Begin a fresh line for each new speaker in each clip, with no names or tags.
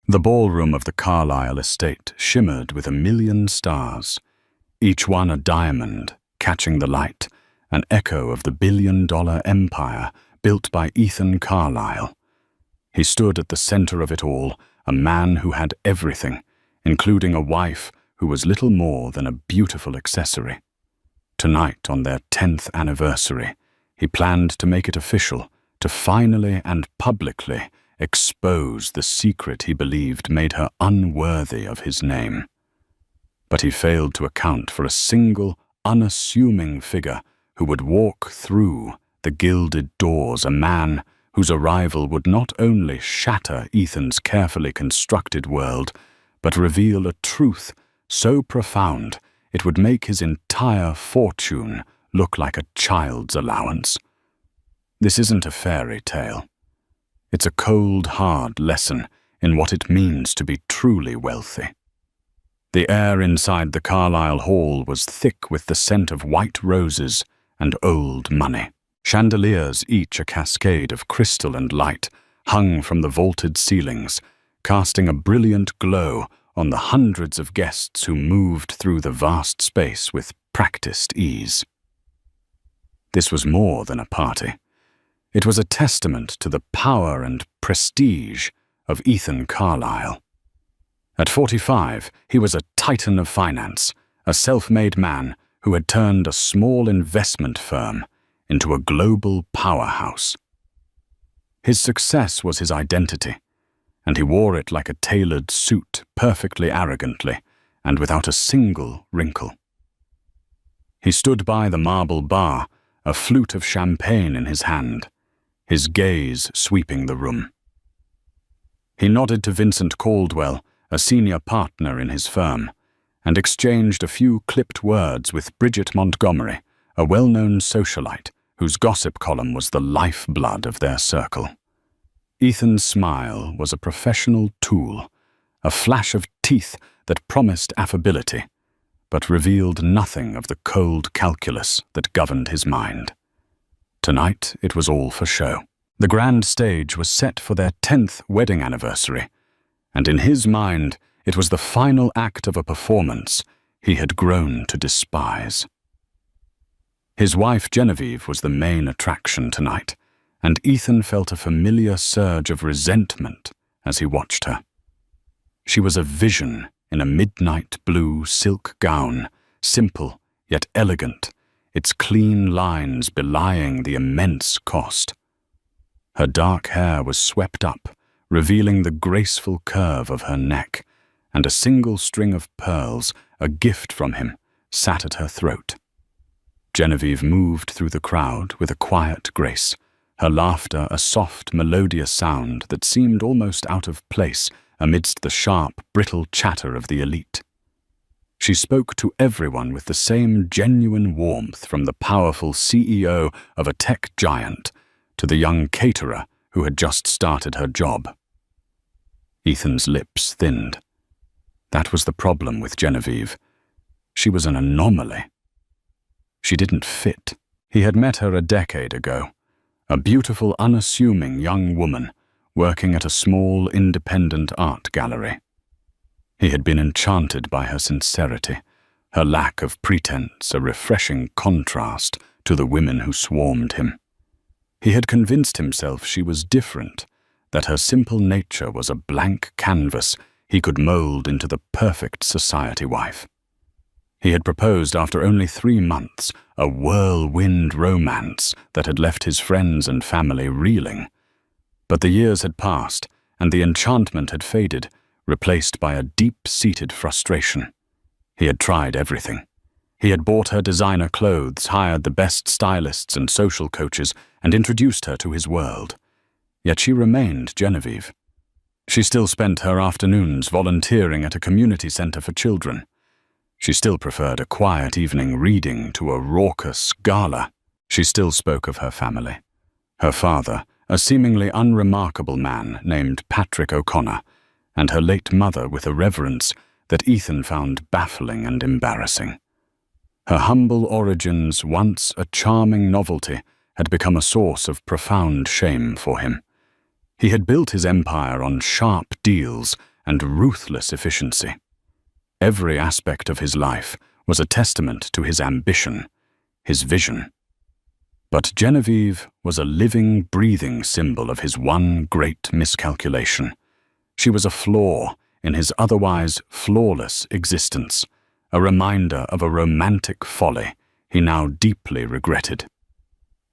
The ballroom of the Carlisle estate shimmered with 1,000,000 stars, each one a diamond catching the light, an echo of the billion-dollar empire built by Ethan Carlisle. He stood at the center of it all, a man who had everything, including a wife who was little more than a beautiful accessory. Tonight, on their 10th anniversary, he planned to make it official, to finally and publicly expose the secret he believed made her unworthy of his name. But he failed to account for a single, unassuming figure who would walk through the gilded doors, a man whose arrival would not only shatter Ethan's carefully constructed world, but reveal a truth so profound it would make his entire fortune look like a child's allowance. This isn't a fairy tale. It's a cold, hard lesson in what it means to be truly wealthy. The air inside the Carlisle Hall was thick with the scent of white roses and old money. Chandeliers, each a cascade of crystal and light, hung from the vaulted ceilings, casting a brilliant glow on the hundreds of guests who moved through the vast space with practiced ease. This was more than a party. It was a testament to the power and prestige of Ethan Carlisle. At 45, he was a titan of finance, a self-made man who had turned a small investment firm into a global powerhouse. His success was his identity, and he wore it like a tailored suit, perfectly arrogantly, and without a single wrinkle. He stood by the marble bar, a flute of champagne in his hand, his gaze sweeping the room. He nodded to Vincent Caldwell, a senior partner in his firm, and exchanged a few clipped words with Bridget Montgomery, a well-known socialite whose gossip column was the lifeblood of their circle. Ethan's smile was a professional tool, a flash of teeth that promised affability, but revealed nothing of the cold calculus that governed his mind. Tonight, it was all for show. The grand stage was set for their 10th wedding anniversary, and in his mind, it was the final act of a performance he had grown to despise. His wife Genevieve was the main attraction tonight, and Ethan felt a familiar surge of resentment as he watched her. She was a vision in a midnight blue silk gown, simple yet elegant, its clean lines belying the immense cost. Her dark hair was swept up, revealing the graceful curve of her neck, and a single string of pearls, a gift from him, sat at her throat. Genevieve moved through the crowd with a quiet grace, her laughter a soft, melodious sound that seemed almost out of place amidst the sharp, brittle chatter of the elite. She spoke to everyone with the same genuine warmth, from the powerful CEO of a tech giant to the young caterer who had just started her job. Ethan's lips thinned. That was the problem with Genevieve. She was an anomaly. She didn't fit. He had met her a decade ago, a beautiful, unassuming young woman working at a small, independent art gallery. He had been enchanted by her sincerity, her lack of pretense, a refreshing contrast to the women who swarmed him. He had convinced himself she was different, that her simple nature was a blank canvas he could mold into the perfect society wife. He had proposed after only 3 months, a whirlwind romance that had left his friends and family reeling. But the years had passed, and the enchantment had faded, replaced by a deep-seated frustration. He had tried everything. He had bought her designer clothes, hired the best stylists and social coaches, and introduced her to his world. Yet she remained Genevieve. She still spent her afternoons volunteering at a community center for children. She still preferred a quiet evening reading to a raucous gala. She still spoke of her family. Her father, a seemingly unremarkable man named Patrick O'Connor, and her late mother with a reverence that Ethan found baffling and embarrassing. Her humble origins, once a charming novelty, had become a source of profound shame for him. He had built his empire on sharp deals and ruthless efficiency. Every aspect of his life was a testament to his ambition, his vision. But Genevieve was a living, breathing symbol of his one great miscalculation. She was a flaw in his otherwise flawless existence, a reminder of a romantic folly he now deeply regretted.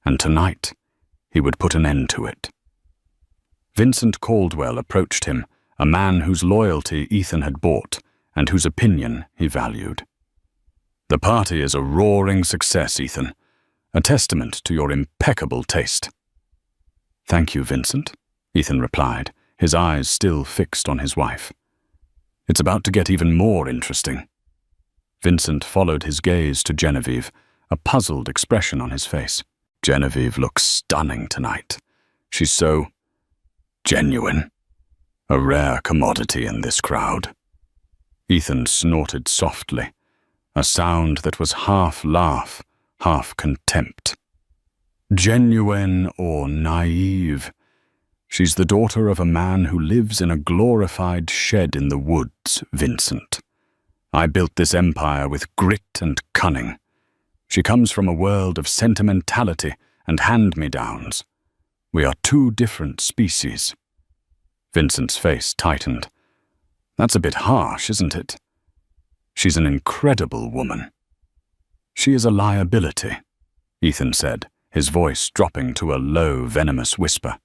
And tonight, he would put an end to it. Vincent Caldwell approached him, a man whose loyalty Ethan had bought and whose opinion he valued. "The party is a roaring success, Ethan, a testament to your impeccable taste." "Thank you, Vincent," Ethan replied, his eyes still fixed on his wife. "It's about to get even more interesting." Vincent followed his gaze to Genevieve, a puzzled expression on his face. "Genevieve looks stunning tonight. She's so genuine, a rare commodity in this crowd." Ethan snorted softly, a sound that was half laugh, half contempt. "Genuine or naive? She's the daughter of a man who lives in a glorified shed in the woods, Vincent. I built this empire with grit and cunning. She comes from a world of sentimentality and hand-me-downs. We are two different species." Vincent's face tightened. "That's a bit harsh, isn't it? She's an incredible woman." "She is a liability," Ethan said, his voice dropping to a low, venomous whisper.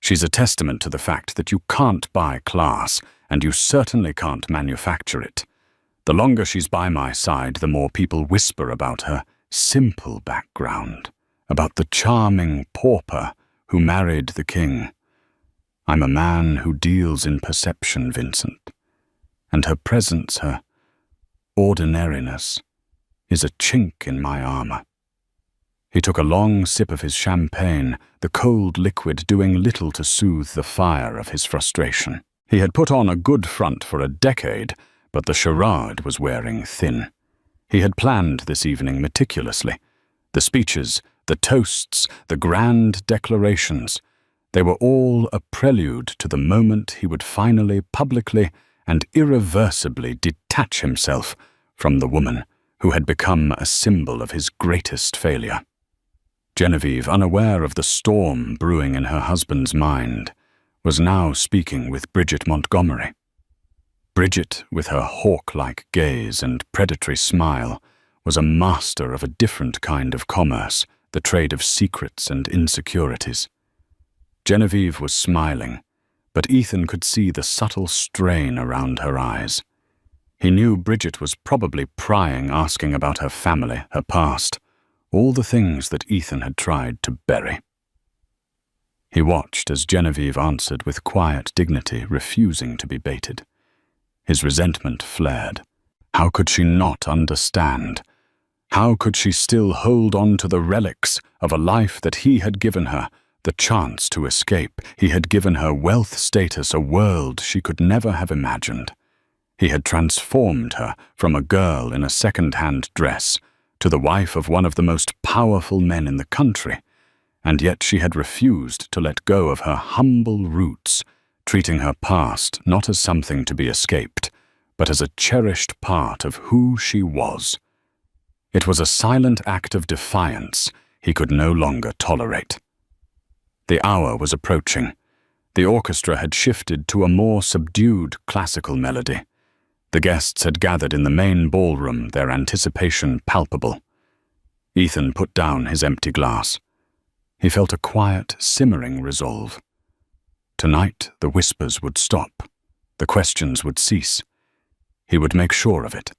"She's a testament to the fact that you can't buy class, and you certainly can't manufacture it. The longer she's by my side, the more people whisper about her simple background, about the charming pauper who married the king. I'm a man who deals in perception, Vincent, and her presence, her ordinariness, is a chink in my armor." He took a long sip of his champagne, the cold liquid doing little to soothe the fire of his frustration. He had put on a good front for a decade, but the charade was wearing thin. He had planned this evening meticulously. The speeches, the toasts, the grand declarations, they were all a prelude to the moment he would finally, publicly, and irreversibly detach himself from the woman who had become a symbol of his greatest failure. Genevieve, unaware of the storm brewing in her husband's mind, was now speaking with Bridget Montgomery. Bridget, with her hawk-like gaze and predatory smile, was a master of a different kind of commerce, the trade of secrets and insecurities. Genevieve was smiling, but Ethan could see the subtle strain around her eyes. He knew Bridget was probably prying, asking about her family, her past, all the things that Ethan had tried to bury. He watched as Genevieve answered with quiet dignity, refusing to be baited. His resentment flared. How could she not understand? How could she still hold on to the relics of a life that he had given her, the chance to escape? He had given her wealth, status, a world she could never have imagined. He had transformed her from a girl in a second-hand dress to the wife of one of the most powerful men in the country, and yet she had refused to let go of her humble roots, treating her past not as something to be escaped, but as a cherished part of who she was. It was a silent act of defiance he could no longer tolerate. The hour was approaching. The orchestra had shifted to a more subdued classical melody. The guests had gathered in the main ballroom, their anticipation palpable. Ethan put down his empty glass. He felt a quiet, simmering resolve. Tonight, the whispers would stop. The questions would cease. He would make sure of it.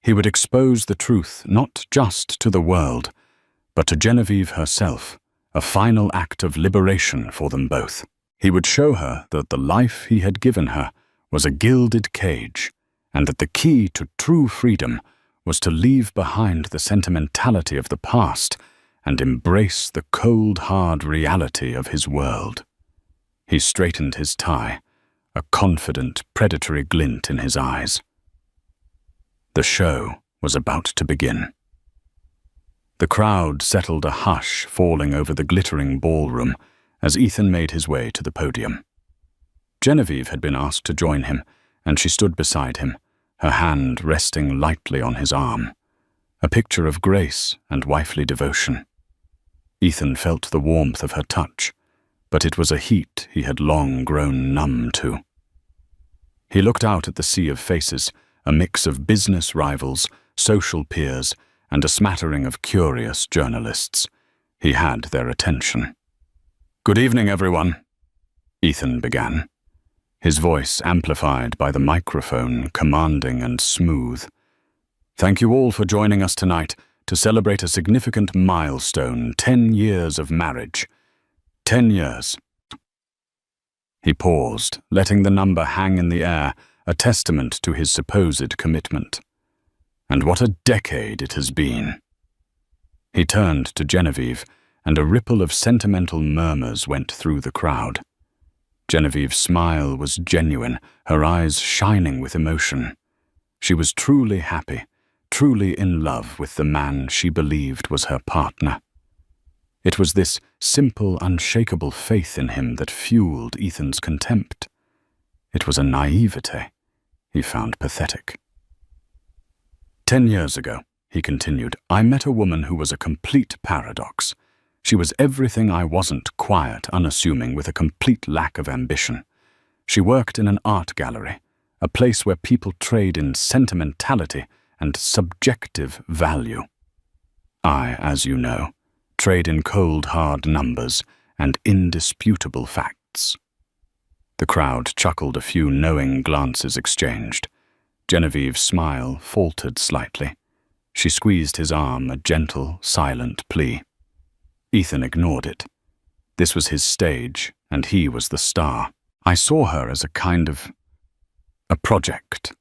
He would expose the truth not just to the world, but to Genevieve herself, a final act of liberation for them both. He would show her that the life he had given her was a gilded cage, and that the key to true freedom was to leave behind the sentimentality of the past and embrace the cold, hard reality of his world. He straightened his tie, a confident, predatory glint in his eyes. The show was about to begin. The crowd settled, a hush falling over the glittering ballroom as Ethan made his way to the podium. Genevieve had been asked to join him, and she stood beside him, her hand resting lightly on his arm, a picture of grace and wifely devotion. Ethan felt the warmth of her touch, but it was a heat he had long grown numb to. He looked out at the sea of faces, a mix of business rivals, social peers, and a smattering of curious journalists. He had their attention. "Good evening, everyone," Ethan began, his voice amplified by the microphone, commanding and smooth. "Thank you all for joining us tonight to celebrate a significant milestone, 10 years of marriage. 10 years. He paused, letting the number hang in the air, a testament to his supposed commitment. And what a decade it has been. He turned to Genevieve, and a ripple of sentimental murmurs went through the crowd. Genevieve's smile was genuine, her eyes shining with emotion. She was truly happy, truly in love with the man she believed was her partner. It was this simple, unshakable faith in him that fueled Ethan's contempt. It was a naivete he found pathetic. 10 years ago, he continued, I met a woman who was a complete paradox. She was everything I wasn't, quiet, unassuming, with a complete lack of ambition. She worked in an art gallery, a place where people trade in sentimentality and subjective value. I, as you know, trade in cold, hard numbers and indisputable facts. The crowd chuckled, a few knowing glances exchanged. Genevieve's smile faltered slightly. She squeezed his arm, a gentle, silent plea. Ethan ignored it. This was his stage, and he was the star. I saw her as a kind of a project.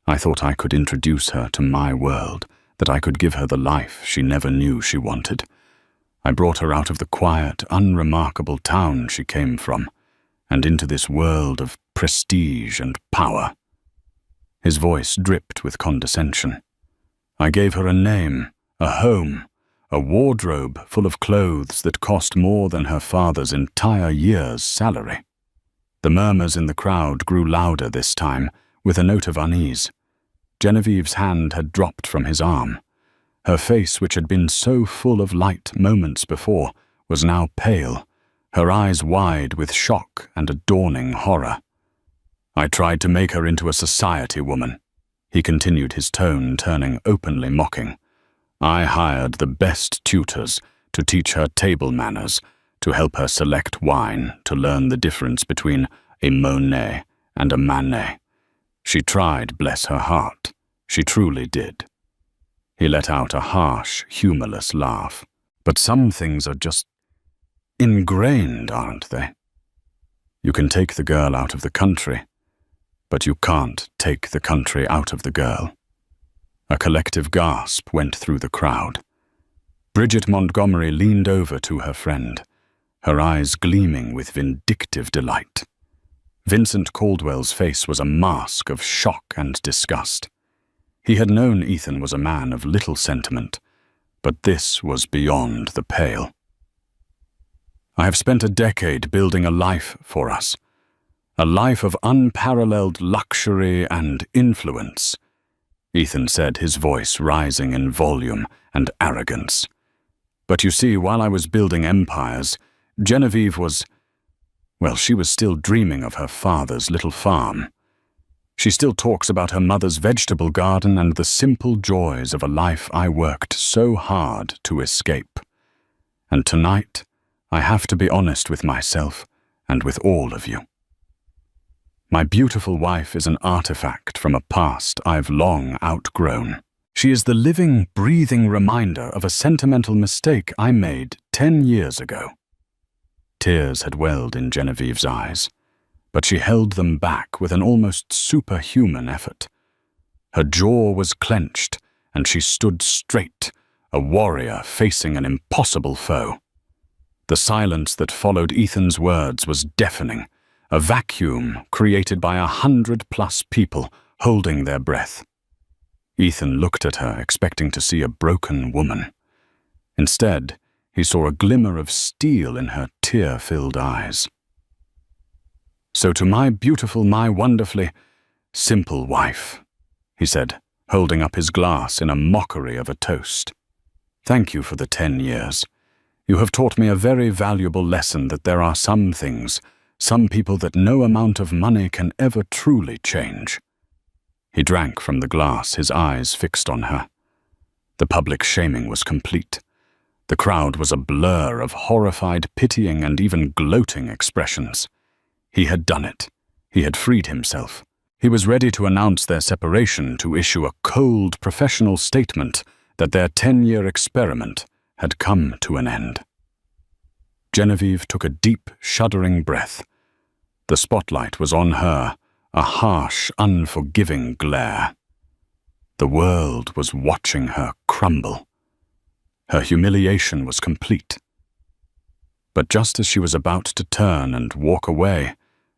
I thought I could introduce her to my world, that I could give her the life she never knew she wanted. I brought her out of the quiet, unremarkable town she came from, and into this world of prestige and power. His voice dripped with condescension. I gave her a name, a home, a wardrobe full of clothes that cost more than her father's entire year's salary. The murmurs in the crowd grew louder this time, with a note of unease. Genevieve's hand had dropped from his arm. Her face, which had been so full of light moments before, was now pale, her eyes wide with shock and a dawning horror. I tried to make her into a society woman, he continued, his tone turning openly mocking. I hired the best tutors to teach her table manners, to help her select wine, to learn the difference between a Monet and a Manet. She tried, bless her heart. She truly did. He let out a harsh, humorless laugh. But some things are just ingrained, aren't they? You can take the girl out of the country, but you can't take the country out of the girl. A collective gasp went through the crowd. Bridget Montgomery leaned over to her friend, her eyes gleaming with vindictive delight. Vincent Caldwell's face was a mask of shock and disgust. He had known Ethan was a man of little sentiment, but this was beyond the pale. I have spent a decade building a life for us, a life of unparalleled luxury and influence, Ethan said, his voice rising in volume and arrogance. But you see, while I was building empires, Genevieve was, well, she was still dreaming of her father's little farm. She still talks about her mother's vegetable garden and the simple joys of a life I worked so hard to escape. And tonight, I have to be honest with myself and with all of you. My beautiful wife is an artifact from a past I've long outgrown. She is the living, breathing reminder of a sentimental mistake I made 10 years ago. Tears had welled in Genevieve's eyes, but she held them back with an almost superhuman effort. Her jaw was clenched, and she stood straight, a warrior facing an impossible foe. The silence that followed Ethan's words was deafening, a vacuum created by 100+ people holding their breath. Ethan looked at her, expecting to see a broken woman. Instead, he saw a glimmer of steel in her tear-filled eyes. So to my beautiful, my wonderfully simple wife, he said, holding up his glass in a mockery of a toast. Thank you for the 10 years. You have taught me a very valuable lesson that there are some things, some people that no amount of money can ever truly change. He drank from the glass, his eyes fixed on her. The public shaming was complete. The crowd was a blur of horrified, pitying, and even gloating expressions. He had done it. He had freed himself. He was ready to announce their separation, to issue a cold, professional statement that their 10-year experiment had come to an end. Genevieve took a deep, shuddering breath. The spotlight was on her, a harsh, unforgiving glare. The world was watching her crumble. Her humiliation was complete. But just as she was about to turn and walk away,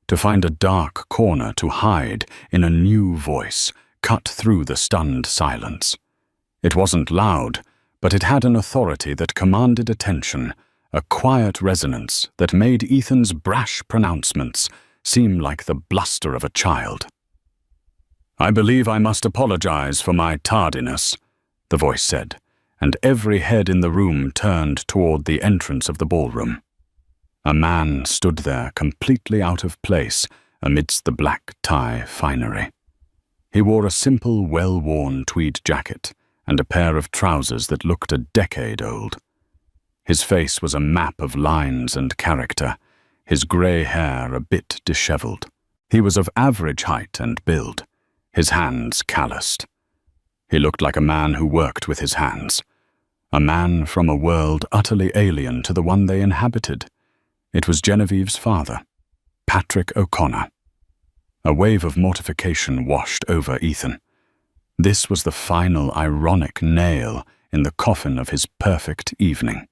to find a dark corner to hide in a new voice cut through the stunned silence. It wasn't loud, but it had an authority that commanded attention, a quiet resonance that made Ethan's brash pronouncements seem like the bluster of a child. "I believe I must apologize for my tardiness," the voice said, and every head in the room turned toward the entrance of the ballroom. A man stood there completely out of place amidst the black tie finery. He wore a simple, well-worn tweed jacket and a pair of trousers that looked a decade old. His face was a map of lines and character, his grey hair a bit disheveled. He was of average height and build, his hands calloused. He looked like a man who worked with his hands, a man from a world utterly alien to the one they inhabited. It was Genevieve's father, Patrick O'Connor. A wave of mortification washed over Ethan. This was the final ironic nail in the coffin of his perfect evening.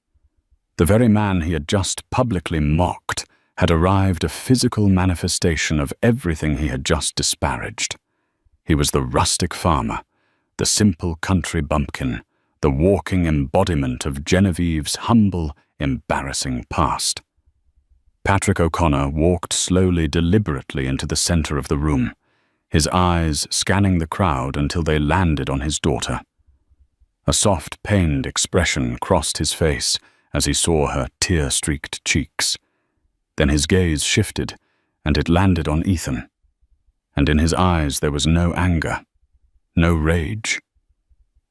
The very man he had just publicly mocked had arrived, a physical manifestation of everything he had just disparaged. He was the rustic farmer, the simple country bumpkin, the walking embodiment of Genevieve's humble, embarrassing past. Patrick O'Connor walked slowly, deliberately into the center of the room, his eyes scanning the crowd until they landed on his daughter. A soft, pained expression crossed his face as he saw her tear-streaked cheeks. Then his gaze shifted, and it landed on Ethan. And in his eyes there was no anger, no rage,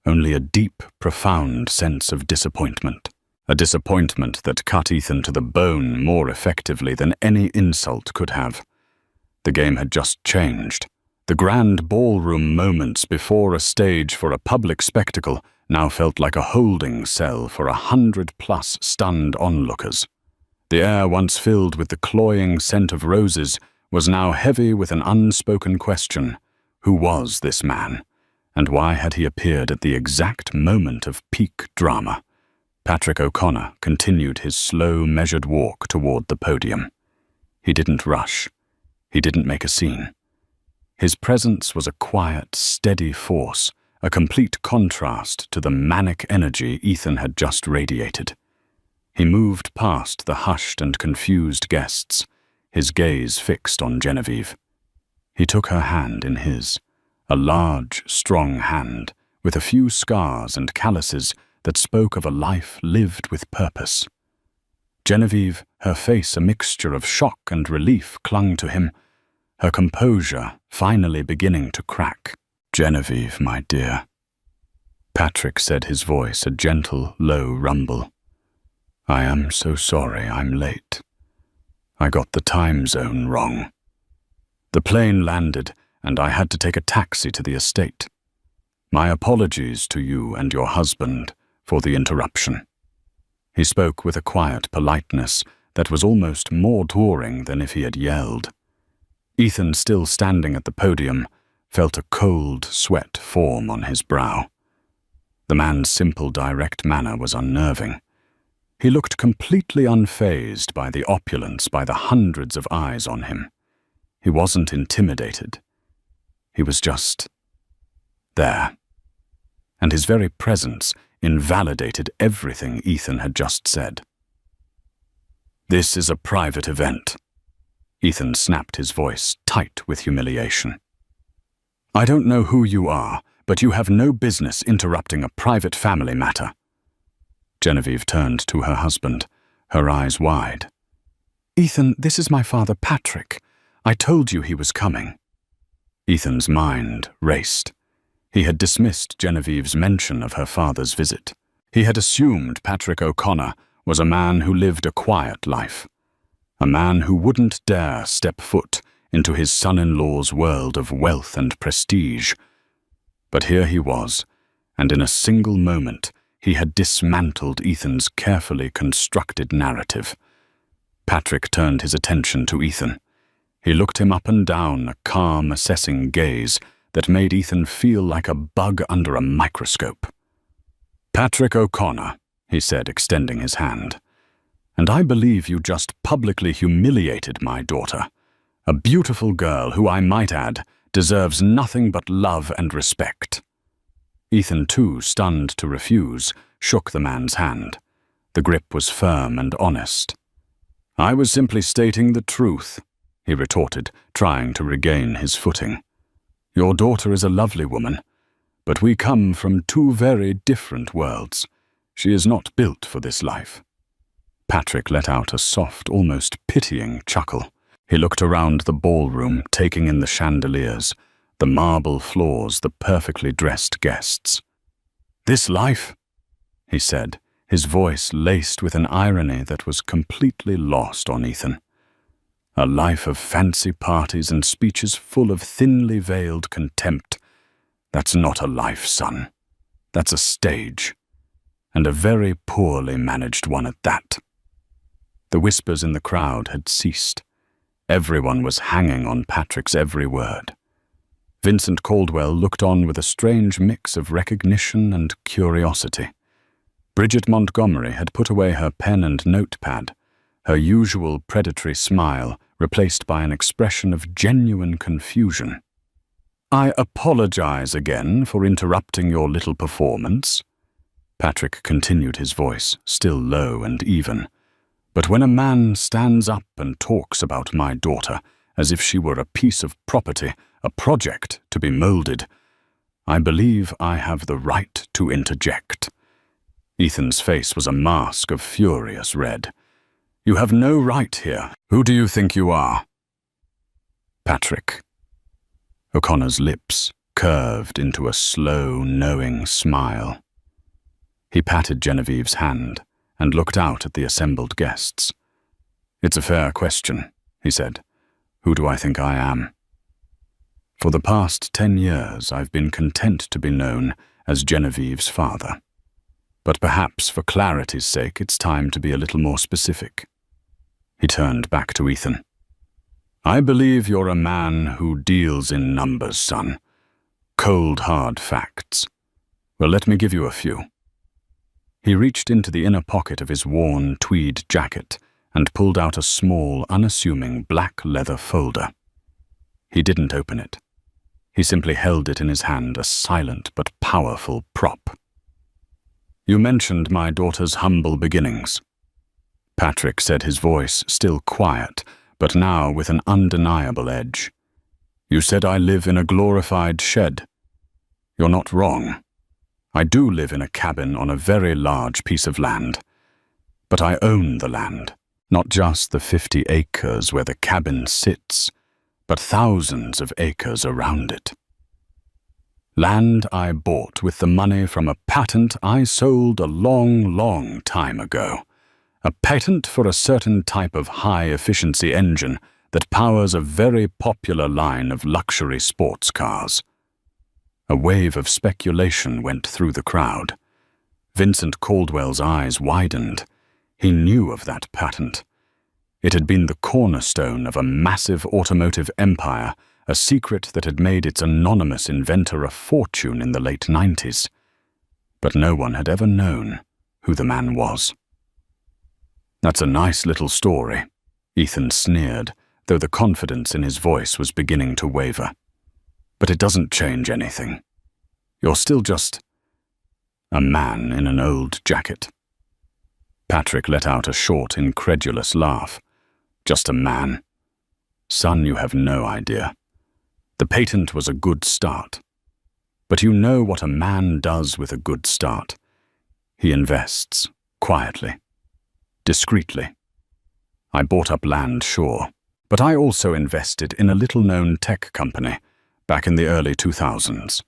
only a deep, profound sense of disappointment. A disappointment that cut Ethan to the bone more effectively than any insult could have. The game had just changed. The grand ballroom moments before a stage for a public spectacle now felt like a holding cell for 100+ stunned onlookers. The air, once filled with the cloying scent of roses, was now heavy with an unspoken question. Who was this man? And why had he appeared at the exact moment of peak drama? Patrick O'Connor continued his slow, measured walk toward the podium. He didn't rush. He didn't make a scene. His presence was a quiet, steady force, a complete contrast to the manic energy Ethan had just radiated. He moved past the hushed and confused guests, his gaze fixed on Genevieve. He took her hand in his, a large, strong hand, with a few scars and calluses that spoke of a life lived with purpose. Genevieve, her face a mixture of shock and relief, clung to him, her composure finally beginning to crack. "Genevieve, my dear," Patrick said, his voice a gentle, low rumble. "I am so sorry I'm late. I got the time zone wrong. The plane landed, and I had to take a taxi to the estate. My apologies to you and your husband for the interruption." He spoke with a quiet politeness that was almost more touring than if he had yelled. Ethan, still standing at the podium, felt a cold sweat form on his brow. The man's simple, direct manner was unnerving. He looked completely unfazed by the opulence, by the hundreds of eyes on him. He wasn't intimidated. He was just there. And his very presence invalidated everything Ethan had just said. "This is a private event," Ethan snapped, his voice tight with humiliation. "I don't know who you are, but you have no business interrupting a private family matter." Genevieve turned to her husband, her eyes wide. "Ethan, this is my father, Patrick. I told you he was coming." Ethan's mind raced. He had dismissed Genevieve's mention of her father's visit. He had assumed Patrick O'Connor was a man who lived a quiet life, a man who wouldn't dare step foot into his son-in-law's world of wealth and prestige. But here he was, and in a single moment he had dismantled Ethan's carefully constructed narrative. Patrick turned his attention to Ethan. He looked him up and down, a calm, assessing gaze that made Ethan feel like a bug under a microscope. "Patrick O'Connor," he said, extending his hand, "and I believe you just publicly humiliated my daughter, a beautiful girl who, I might add, deserves nothing but love and respect." Ethan, too, stunned to refuse, shook the man's hand. The grip was firm and honest. "I was simply stating the truth," he retorted, trying to regain his footing. "Your daughter is a lovely woman, but we come from two very different worlds. She is not built for this life." Patrick let out a soft, almost pitying chuckle. He looked around the ballroom, taking in the chandeliers, the marble floors, the perfectly dressed guests. "This life," he said, his voice laced with an irony that was completely lost on Ethan. "A life of fancy parties and speeches full of thinly veiled contempt. That's not a life, son. That's a stage. And a very poorly managed one at that." The whispers in the crowd had ceased. Everyone was hanging on Patrick's every word. Vincent Caldwell looked on with a strange mix of recognition and curiosity. Bridget Montgomery had put away her pen and notepad, her usual predatory smile replaced by an expression of genuine confusion. "I apologize again for interrupting your little performance." Patrick continued, his voice still low and even. "But when a man stands up and talks about my daughter as if she were a piece of property, a project to be molded, I believe I have the right to interject." Ethan's face was a mask of furious red. "You have no right here. Who do you think you are?" "Patrick." O'Connor's lips curved into a slow, knowing smile. He patted Genevieve's hand and looked out at the assembled guests. "It's a fair question," he said. "Who do I think I am? For the past 10 years, I've been content to be known as Genevieve's father. But perhaps for clarity's sake, it's time to be a little more specific." He turned back to Ethan. "I believe you're a man who deals in numbers, son. Cold, hard facts. Well, let me give you a few." He reached into the inner pocket of his worn tweed jacket and pulled out a small, unassuming black leather folder. He didn't open it. He simply held it in his hand, a silent but powerful prop. "You mentioned my daughter's humble beginnings." Patrick said, his voice still quiet, but now with an undeniable edge. "You said I live in a glorified shed. You're not wrong. I do live in a cabin on a very large piece of land. But I own the land, not just the 50 acres where the cabin sits, but thousands of acres around it. Land I bought with the money from a patent I sold a long, long time ago. A patent for a certain type of high-efficiency engine that powers a very popular line of luxury sports cars." A wave of speculation went through the crowd. Vincent Caldwell's eyes widened. He knew of that patent. It had been the cornerstone of a massive automotive empire, a secret that had made its anonymous inventor a fortune in the late 90s. But no one had ever known who the man was. "That's a nice little story," Ethan sneered, though the confidence in his voice was beginning to waver. "But it doesn't change anything. You're still just a man in an old jacket." Patrick let out a short, incredulous laugh. "Just a man. Son, you have no idea. The patent was a good start. But you know what a man does with a good start. He invests, quietly, discreetly. I bought up land, sure, but I also invested in a little-known tech company back in the early 2000s.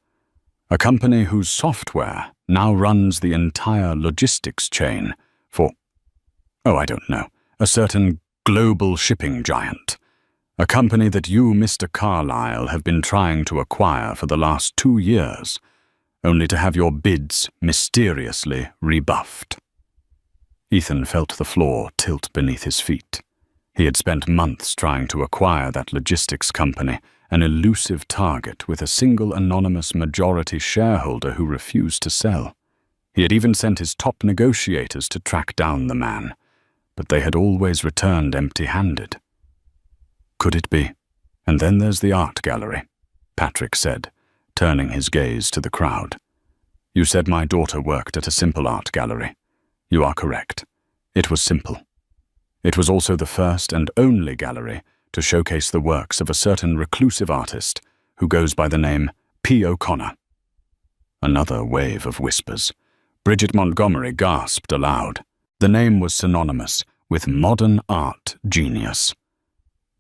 A company whose software now runs the entire logistics chain for, I don't know, a certain global shipping giant. A company that you, Mr. Carlyle, have been trying to acquire for the last 2 years, only to have your bids mysteriously rebuffed. Ethan felt the floor tilt beneath his feet. He had spent months trying to acquire that logistics company, an elusive target with a single anonymous majority shareholder who refused to sell. He had even sent his top negotiators to track down the man, but they had always returned empty-handed. Could it be? And then there's the art gallery, Patrick said, turning his gaze to the crowd. You said my daughter worked at a simple art gallery. You are correct. It was simple. It was also the first and only gallery to showcase the works of a certain reclusive artist who goes by the name P. O'Connor. Another wave of whispers. Bridget Montgomery gasped aloud. The name was synonymous with modern art genius.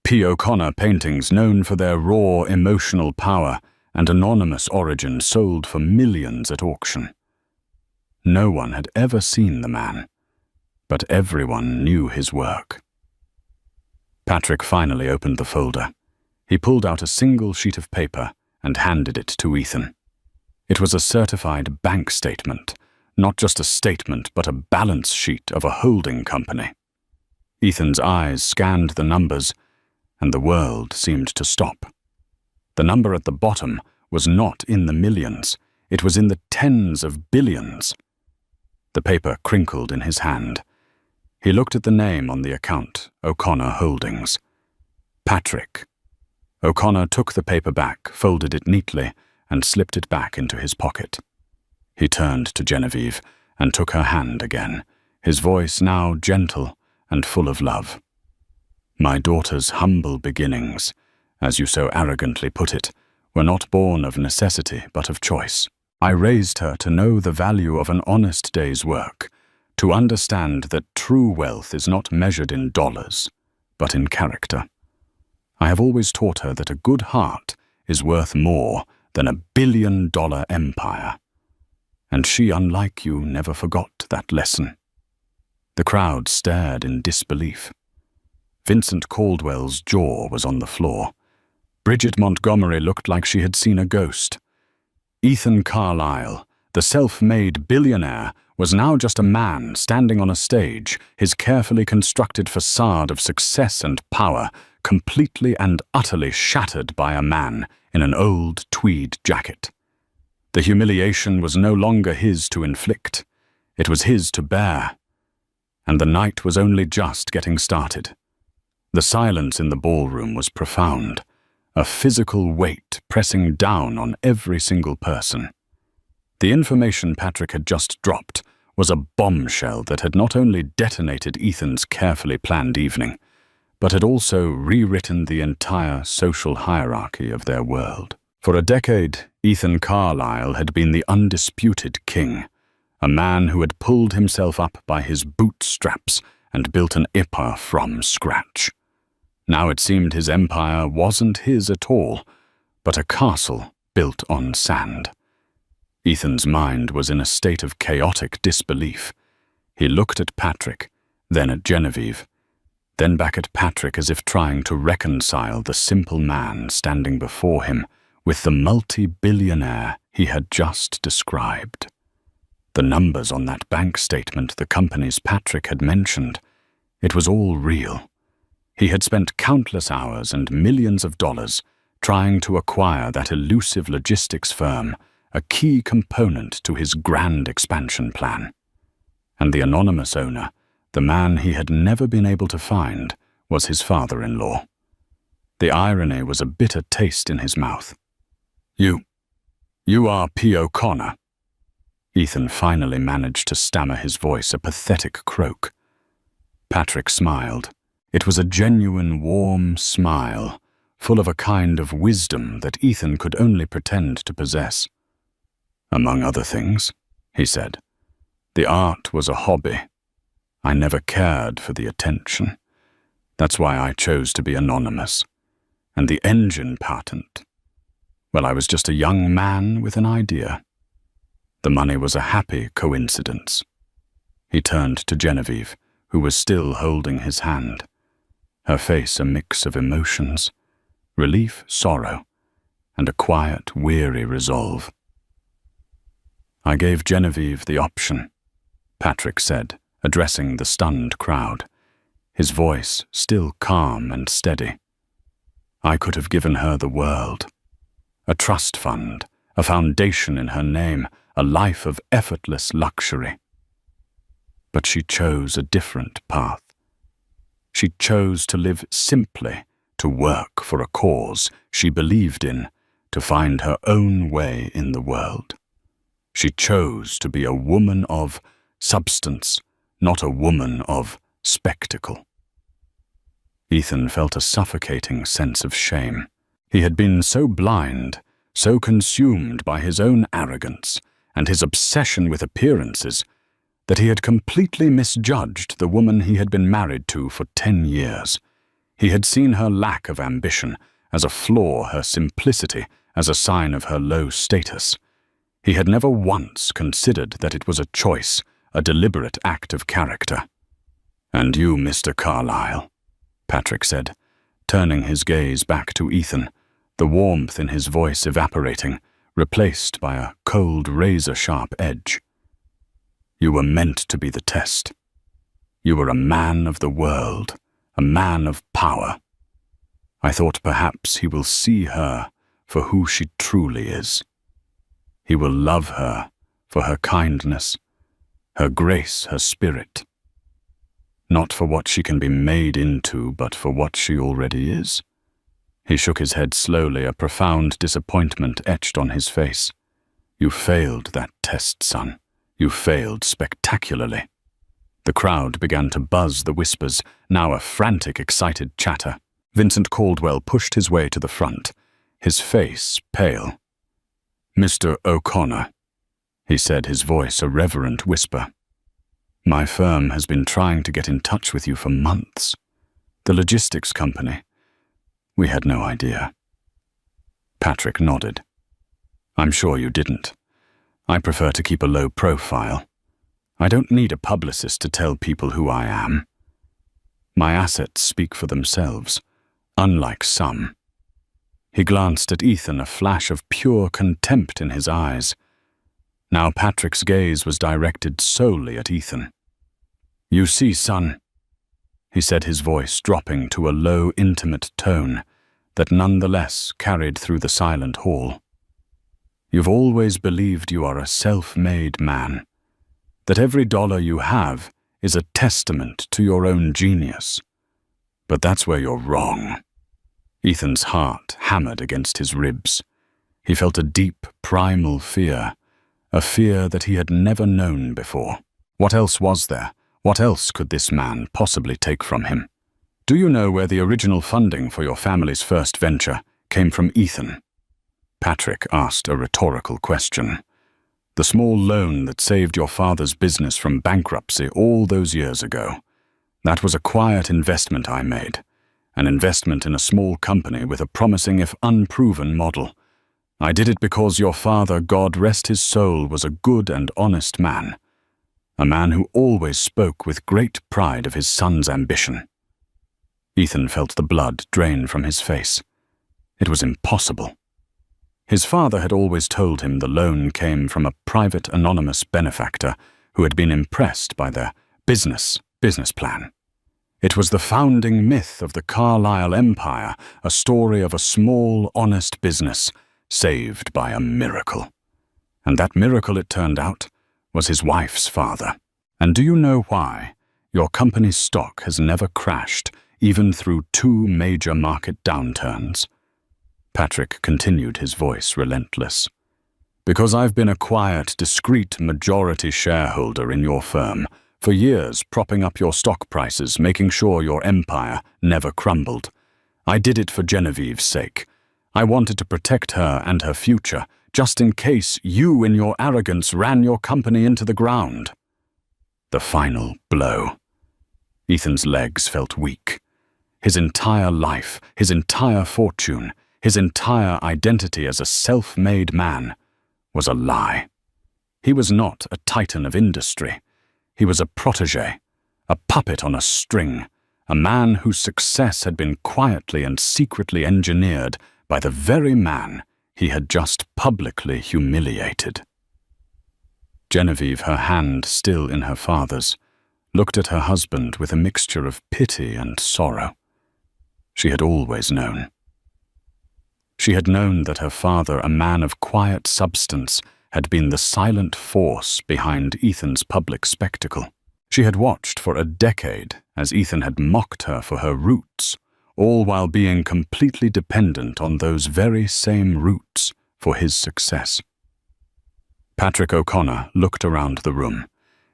P. O'Connor paintings known for their raw emotional power and anonymous origin sold for millions at auction. No one had ever seen the man, but everyone knew his work. Patrick finally opened the folder. He pulled out a single sheet of paper and handed it to Ethan. It was a certified bank statement, not just a statement but a balance sheet of a holding company. Ethan's eyes scanned the numbers, and the world seemed to stop. The number at the bottom was not in the millions, it was in the tens of billions. The paper crinkled in his hand. He looked at the name on the account, O'Connor Holdings. Patrick. O'Connor took the paper back, folded it neatly, and slipped it back into his pocket. He turned to Genevieve and took her hand again, his voice now gentle and full of love. My daughter's humble beginnings, as you so arrogantly put it, were not born of necessity but of choice. I raised her to know the value of an honest day's work, to understand that true wealth is not measured in dollars, but in character. I have always taught her that a good heart is worth more than $1 billion empire. And she, unlike you, never forgot that lesson. The crowd stared in disbelief. Vincent Caldwell's jaw was on the floor. Bridget Montgomery looked like she had seen a ghost. Ethan Carlyle, the self-made billionaire, was now just a man standing on a stage, his carefully constructed facade of success and power completely and utterly shattered by a man in an old tweed jacket. The humiliation was no longer his to inflict. It was his to bear. And the night was only just getting started. The silence in the ballroom was profound, a physical weight pressing down on every single person. The information Patrick had just dropped was a bombshell that had not only detonated Ethan's carefully planned evening, but had also rewritten the entire social hierarchy of their world. For a decade, Ethan Carlyle had been the undisputed king, a man who had pulled himself up by his bootstraps and built an empire from scratch. Now it seemed his empire wasn't his at all, but a castle built on sand. Ethan's mind was in a state of chaotic disbelief. He looked at Patrick, then at Genevieve, then back at Patrick as if trying to reconcile the simple man standing before him with the multi-billionaire he had just described. The numbers on that bank statement, the companies Patrick had mentioned, it was all real. He had spent countless hours and millions of dollars trying to acquire that elusive logistics firm, a key component to his grand expansion plan. And the anonymous owner, the man he had never been able to find, was his father-in-law. The irony was a bitter taste in his mouth. You are P. O'Connor. Ethan finally managed to stammer his voice, a pathetic croak. Patrick smiled. It was a genuine, warm smile, full of a kind of wisdom that Ethan could only pretend to possess. "Among other things," he said, "the art was a hobby. I never cared for the attention. That's why I chose to be anonymous. And the engine patent, well, I was just a young man with an idea. The money was a happy coincidence." He turned to Genevieve, who was still holding his hand, her face a mix of emotions, relief, sorrow, and a quiet, weary resolve. "I gave Genevieve the option," Patrick said, addressing the stunned crowd, his voice still calm and steady. "I could have given her the world. A trust fund, a foundation in her name, a life of effortless luxury. But she chose a different path. She chose to live simply, to work for a cause she believed in, to find her own way in the world. She chose to be a woman of substance, not a woman of spectacle." Ethan felt a suffocating sense of shame. He had been so blind, so consumed by his own arrogance and his obsession with appearances, that he had completely misjudged the woman he had been married to for 10 years. He had seen her lack of ambition as a flaw, her simplicity as a sign of her low status. He had never once considered that it was a choice, a deliberate act of character. "And you, Mr. Carlyle," Patrick said, turning his gaze back to Ethan, the warmth in his voice evaporating, replaced by a cold, razor-sharp edge. "You were meant to be the test. You were a man of the world, a man of power. I thought perhaps he will see her for who she truly is. He will love her for her kindness, her grace, her spirit. Not for what she can be made into, but for what she already is." He shook his head slowly, a profound disappointment etched on his face. "You failed that test, son. You failed spectacularly." The crowd began to buzz the whispers, now a frantic, excited chatter. Vincent Caldwell pushed his way to the front, his face pale. "Mr. O'Connor," he said, his voice a reverent whisper, "my firm has been trying to get in touch with you for months. The logistics company. We had no idea." Patrick nodded. "I'm sure you didn't. I prefer to keep a low profile. I don't need a publicist to tell people who I am. My assets speak for themselves, unlike some." He glanced at Ethan, a flash of pure contempt in his eyes. Now Patrick's gaze was directed solely at Ethan. "You see, son," he said, his voice dropping to a low, intimate tone that nonetheless carried through the silent hall. "You've always believed you are a self-made man, that every dollar you have is a testament to your own genius. But that's where you're wrong." Ethan's heart hammered against his ribs. He felt a deep, primal fear, a fear that he had never known before. What else was there? What else could this man possibly take from him? "Do you know where the original funding for your family's first venture came from, Ethan?" Patrick asked a rhetorical question. "The small loan that saved your father's business from bankruptcy all those years ago. That was a quiet investment I made, an investment in a small company with a promising if unproven model. I did it because your father, God rest his soul, was a good and honest man, a man who always spoke with great pride of his son's ambition." Ethan felt the blood drain from his face. It was impossible. His father had always told him the loan came from a private anonymous benefactor who had been impressed by their business plan. It was the founding myth of the Carlyle Empire, a story of a small, honest business saved by a miracle. And that miracle, it turned out, was his wife's father. And do you know why your company's stock has never crashed, even through 2 major market downturns? Patrick continued, his voice relentless. "Because I've been a quiet, discreet majority shareholder in your firm For years, propping up your stock prices, making sure your empire never crumbled. I did it for Genevieve's sake. I wanted to protect her and her future, just in case you in your arrogance ran your company into the ground. The final blow. Ethan's legs felt weak. His entire life, his entire fortune, his entire identity as a self-made man was a lie. He was not a titan of industry. He was a protégé, a puppet on a string, a man whose success had been quietly and secretly engineered by the very man he had just publicly humiliated. Genevieve, her hand still in her father's, looked at her husband with a mixture of pity and sorrow. She had always known. She had known that her father, a man of quiet substance, had been the silent force behind Ethan's public spectacle. She had watched for a decade as Ethan had mocked her for her roots, all while being completely dependent on those very same roots for his success. Patrick O'Connor looked around the room,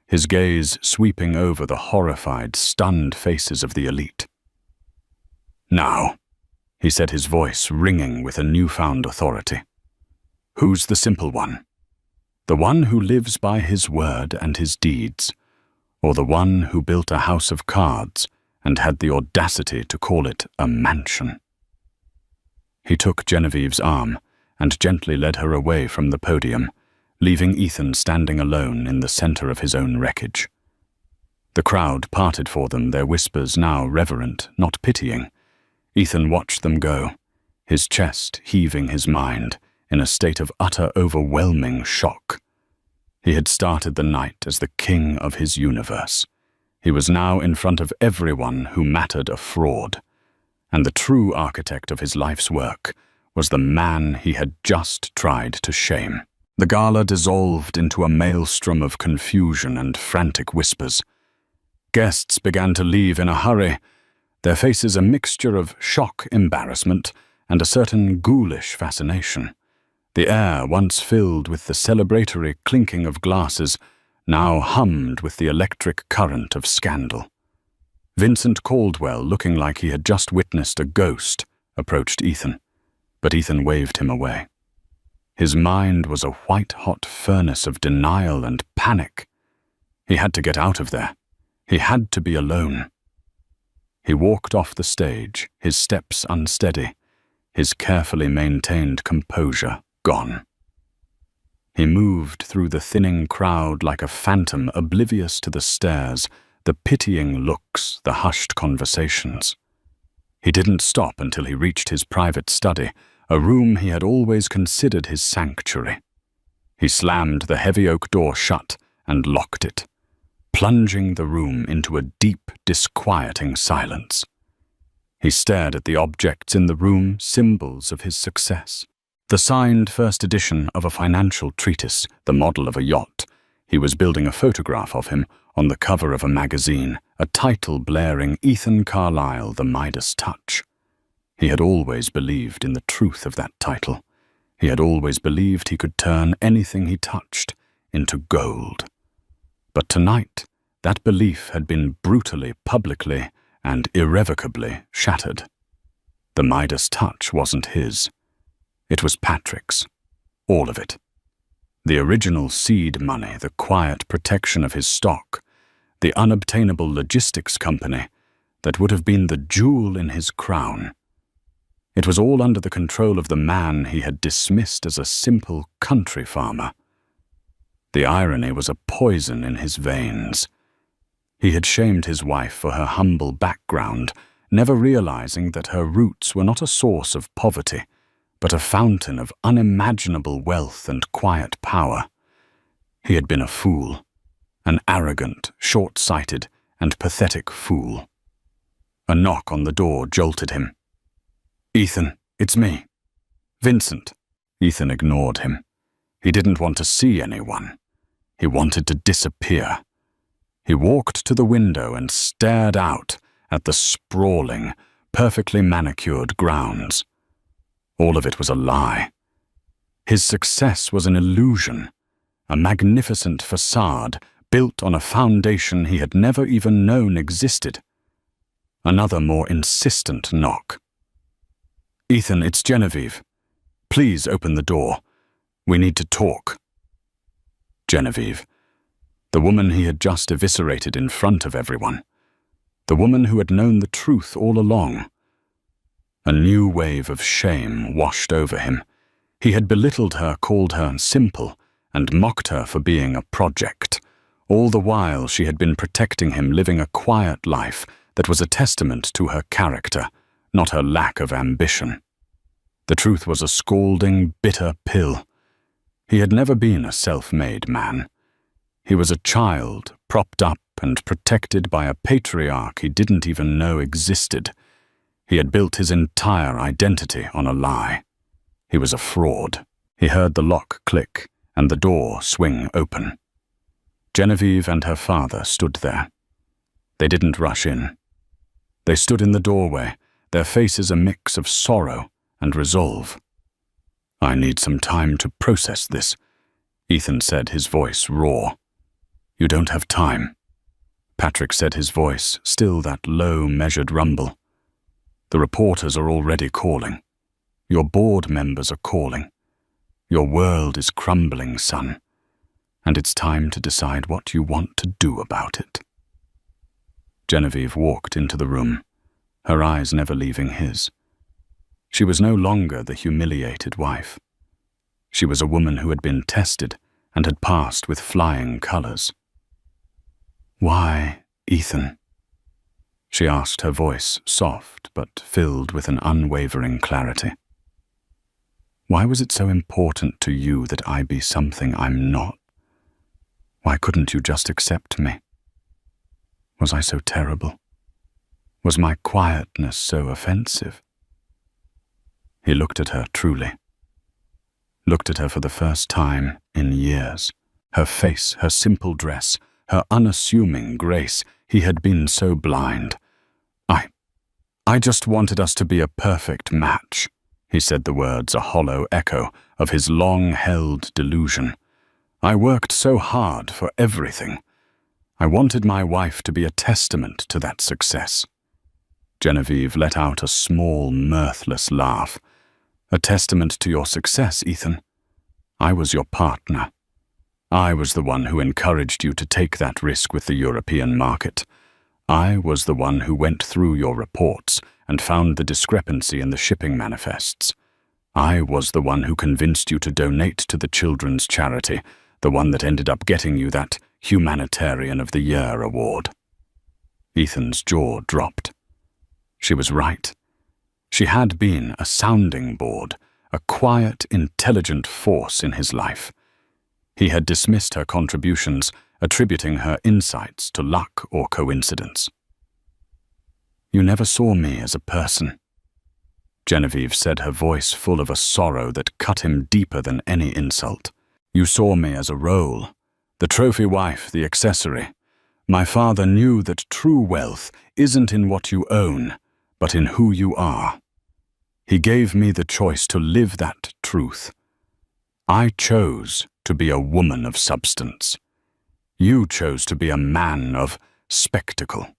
his gaze sweeping over the horrified, stunned faces of the elite. "Now," he said, his voice ringing with a newfound authority, "who's the simple one? The one who lives by his word and his deeds, or the one who built a house of cards and had the audacity to call it a mansion?" He took Genevieve's arm and gently led her away from the podium, leaving Ethan standing alone in the center of his own wreckage. The crowd parted for them, their whispers now reverent, not pitying. Ethan watched them go, his chest heaving, his mind in a state of utter overwhelming shock. He had started the night as the king of his universe. He was now in front of everyone who mattered a fraud, and the true architect of his life's work was the man he had just tried to shame. The gala dissolved into a maelstrom of confusion and frantic whispers. Guests began to leave in a hurry, their faces a mixture of shock, embarrassment, and a certain ghoulish fascination. The air, once filled with the celebratory clinking of glasses, now hummed with the electric current of scandal. Vincent Caldwell, looking like he had just witnessed a ghost, approached Ethan, but Ethan waved him away. His mind was a white-hot furnace of denial and panic. He had to get out of there. He had to be alone. He walked off the stage, his steps unsteady, his carefully maintained composure gone. He moved through the thinning crowd like a phantom, oblivious to the stares, the pitying looks, the hushed conversations. He didn't stop until he reached his private study, a room he had always considered his sanctuary. He slammed the heavy oak door shut and locked it, plunging the room into a deep, disquieting silence. He stared at the objects in the room, symbols of his success. The signed first edition of a financial treatise, the model of a yacht. He was building a photograph of him on the cover of a magazine, a title blaring Ethan Carlyle, The Midas Touch. He had always believed in the truth of that title. He had always believed he could turn anything he touched into gold. But tonight, that belief had been brutally, publicly, and irrevocably shattered. The Midas touch wasn't his. It was Patrick's. All of it. The original seed money, the quiet protection of his stock, the unobtainable logistics company that would have been the jewel in his crown. It was all under the control of the man he had dismissed as a simple country farmer. The irony was a poison in his veins. He had shamed his wife for her humble background, never realizing that her roots were not a source of poverty, but a fountain of unimaginable wealth and quiet power. He had been a fool, an arrogant, short-sighted, and pathetic fool. A knock on the door jolted him. "Ethan, it's me. Vincent." Ethan ignored him. He didn't want to see anyone. He wanted to disappear. He walked to the window and stared out at the sprawling, perfectly manicured grounds. All of it was a lie. His success was an illusion, a magnificent facade built on a foundation he had never even known existed. Another more insistent knock. "Ethan, it's Genevieve. Please open the door. We need to talk." Genevieve, the woman he had just eviscerated in front of everyone. The woman who had known the truth all along. A new wave of shame washed over him. He had belittled her, called her simple, and mocked her for being a project. All the while she had been protecting him, living a quiet life that was a testament to her character, not her lack of ambition. The truth was a scalding, bitter pill. He had never been a self-made man. He was a child, propped up and protected by a patriarch he didn't even know existed. He had built his entire identity on a lie. He was a fraud. He heard the lock click and the door swing open. Genevieve and her father stood there. They didn't rush in. They stood in the doorway, their faces a mix of sorrow and resolve. "I need some time to process this," Ethan said, his voice raw. "You don't have time." Patrick said, his voice still that low, measured rumble. "The reporters are already calling. Your board members are calling. Your world is crumbling, son, and it's time to decide what you want to do about it." Genevieve walked into the room, her eyes never leaving his. She was no longer the humiliated wife. She was a woman who had been tested and had passed with flying colors. "Why, Ethan?" she asked, her voice soft but filled with an unwavering clarity. "Why was it so important to you that I be something I'm not? Why couldn't you just accept me? Was I so terrible? Was my quietness so offensive?" He looked at her truly. Looked at her for the first time in years. Her face, her simple dress, her unassuming grace. He had been so blind. I just wanted us to be a perfect match." He said the words, a hollow echo of his long-held delusion. "I worked so hard for everything. I wanted my wife to be a testament to that success." Genevieve let out a small, mirthless laugh. "A testament to your success, Ethan? I was your partner. I was the one who encouraged you to take that risk with the European market. I was the one who went through your reports and found the discrepancy in the shipping manifests. I was the one who convinced you to donate to the children's charity, the one that ended up getting you that Humanitarian of the Year award." Ethan's jaw dropped. She was right. She had been a sounding board, a quiet, intelligent force in his life. He had dismissed her contributions, attributing her insights to luck or coincidence. "You never saw me as a person," Genevieve said, her voice full of a sorrow that cut him deeper than any insult. "You saw me as a role, the trophy wife, the accessory. My father knew that true wealth isn't in what you own, but in who you are. He gave me the choice to live that truth. I chose to be a woman of substance. You chose to be a man of spectacle."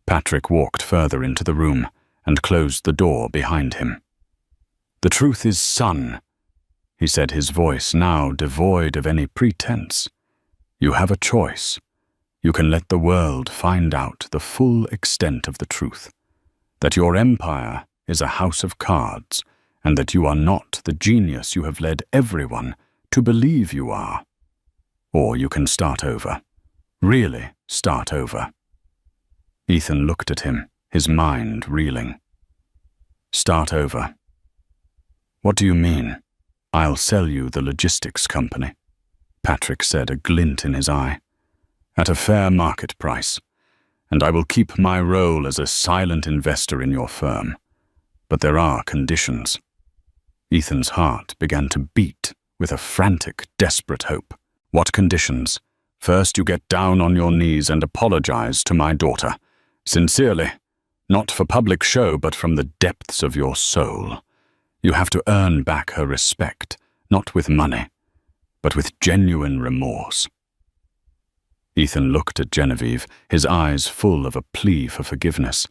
Patrick walked further into the room and closed the door behind him. "The truth is, son," he said, his voice now devoid of any pretense. "You have a choice. You can let the world find out the full extent of the truth, that your empire is a house of cards, and that you are not the genius you have led everyone to believe you are. Or you can start over. Really start over." Ethan looked at him, his mind reeling. "Start over? What do you mean?" "I'll sell you the logistics company," Patrick said, a glint in his eye, "at a fair market price, and I will keep my role as a silent investor in your firm. But there are conditions." Ethan's heart began to beat with a frantic, desperate hope. "What conditions?" "First, you get down on your knees and apologize to my daughter. Sincerely. Not for public show, but from the depths of your soul. You have to earn back her respect, not with money, but with genuine remorse." Ethan looked at Genevieve, his eyes full of a plea for forgiveness.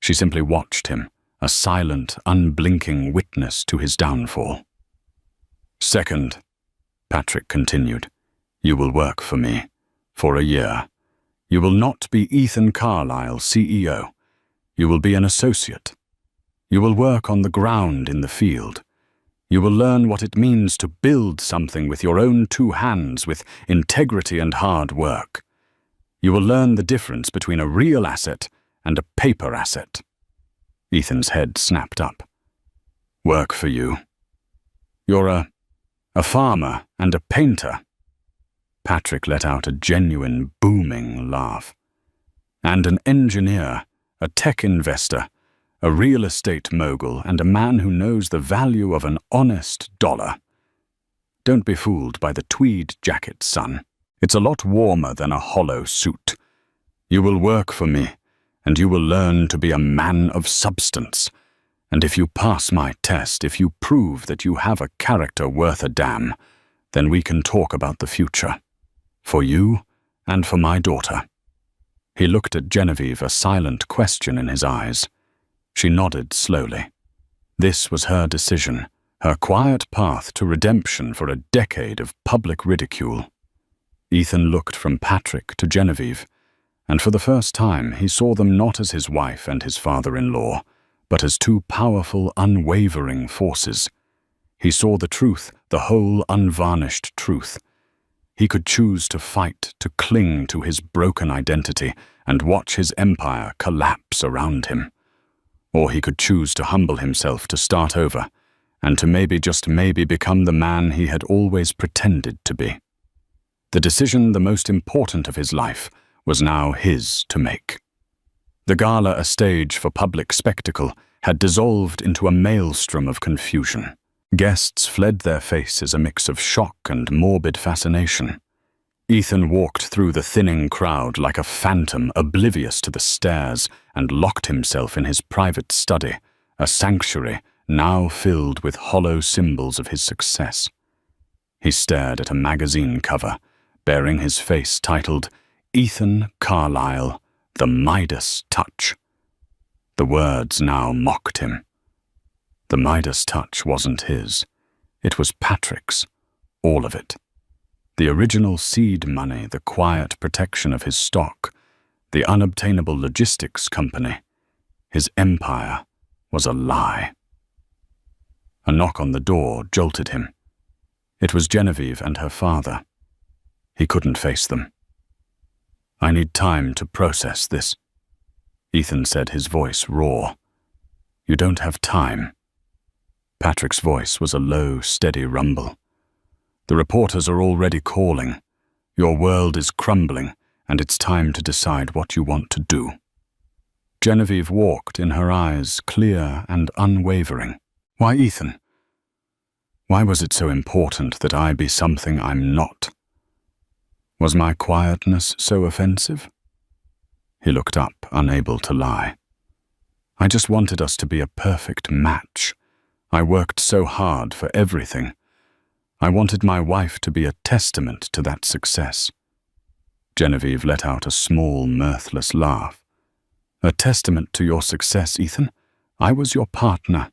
She simply watched him, a silent, unblinking witness to his downfall. "Second," Patrick continued, "you will work for me, for a year. You will not be Ethan Carlisle, CEO. You will be an associate. You will work on the ground in the field. You will learn what it means to build something with your own two hands, with integrity and hard work. You will learn the difference between a real asset and a paper asset." Ethan's head snapped up. "Work for you? You're a farmer and a painter." Patrick let out a genuine, booming laugh. "And an engineer, a tech investor, a real estate mogul, and a man who knows the value of an honest dollar. Don't be fooled by the tweed jacket, son. It's a lot warmer than a hollow suit. You will work for me, and you will learn to be a man of substance. And if you pass my test, if you prove that you have a character worth a damn, then we can talk about the future. For you and for my daughter." He looked at Genevieve, a silent question in his eyes. She nodded slowly. This was her decision, her quiet path to redemption for a decade of public ridicule. Ethan looked from Patrick to Genevieve, and for the first time he saw them not as his wife and his father-in-law, but as two powerful, unwavering forces. He saw the truth, the whole unvarnished truth. He could choose to fight, to cling to his broken identity, and watch his empire collapse around him. Or he could choose to humble himself, to start over, and to maybe, just maybe, become the man he had always pretended to be. The decision, the most important of his life, was now his to make. The gala, a stage for public spectacle, had dissolved into a maelstrom of confusion. Guests fled their faces, a mix of shock and morbid fascination. Ethan walked through the thinning crowd like a phantom, oblivious to the stares, and locked himself in his private study, a sanctuary now filled with hollow symbols of his success. He stared at a magazine cover, bearing his face titled, "Ethan Carlisle, the Midas Touch." The words now mocked him. The Midas touch wasn't his. It was Patrick's, all of it. The original seed money, the quiet protection of his stock, the unobtainable logistics company. His empire was a lie. A knock on the door jolted him. It was Genevieve and her father. He couldn't face them. "I need time to process this," Ethan said, his voice raw. "You don't have time." Patrick's voice was a low, steady rumble. "The reporters are already calling. Your world is crumbling, and it's time to decide what you want to do." Genevieve walked, in her eyes clear and unwavering. "Why, Ethan? Why was it so important that I be something I'm not? Was my quietness so offensive?" He looked up, unable to lie. "I just wanted us to be a perfect match. I worked so hard for everything. I wanted my wife to be a testament to that success." Genevieve let out a small, mirthless laugh. "A testament to your success, Ethan? I was your partner.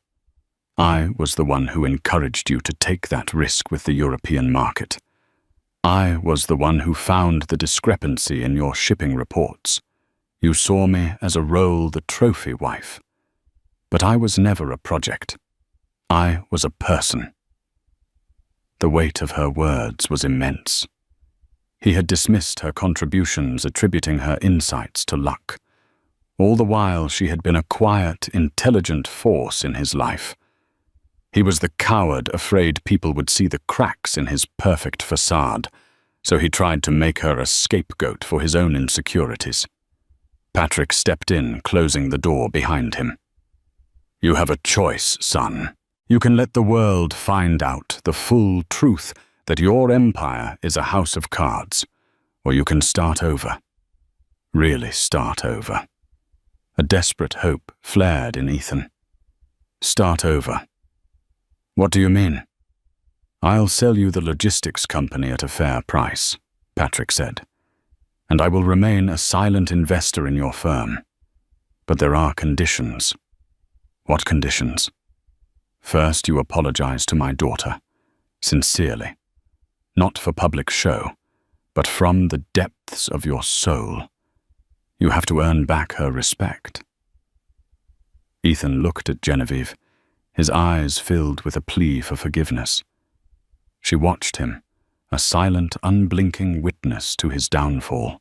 I was the one who encouraged you to take that risk with the European market. I was the one who found the discrepancy in your shipping reports. You saw me as a role, the trophy wife. But I was never a project. I was a person." The weight of her words was immense. He had dismissed her contributions, attributing her insights to luck. All the while she had been a quiet, intelligent force in his life. He was the coward afraid people would see the cracks in his perfect facade, so he tried to make her a scapegoat for his own insecurities. Patrick stepped in, closing the door behind him. "You have a choice, son. You can let the world find out the full truth that your empire is a house of cards, or you can start over. Really start over." A desperate hope flared in Ethan. "Start over. What do you mean?" "I'll sell you the logistics company at a fair price," Patrick said. and I will remain a silent investor in your firm. But there are conditions. What conditions? First, you apologize to my daughter, sincerely, not for public show, but from the depths of your soul. You have to earn back her respect. Ethan looked at Genevieve, his eyes filled with a plea for forgiveness. She watched him, a silent, unblinking witness to his downfall.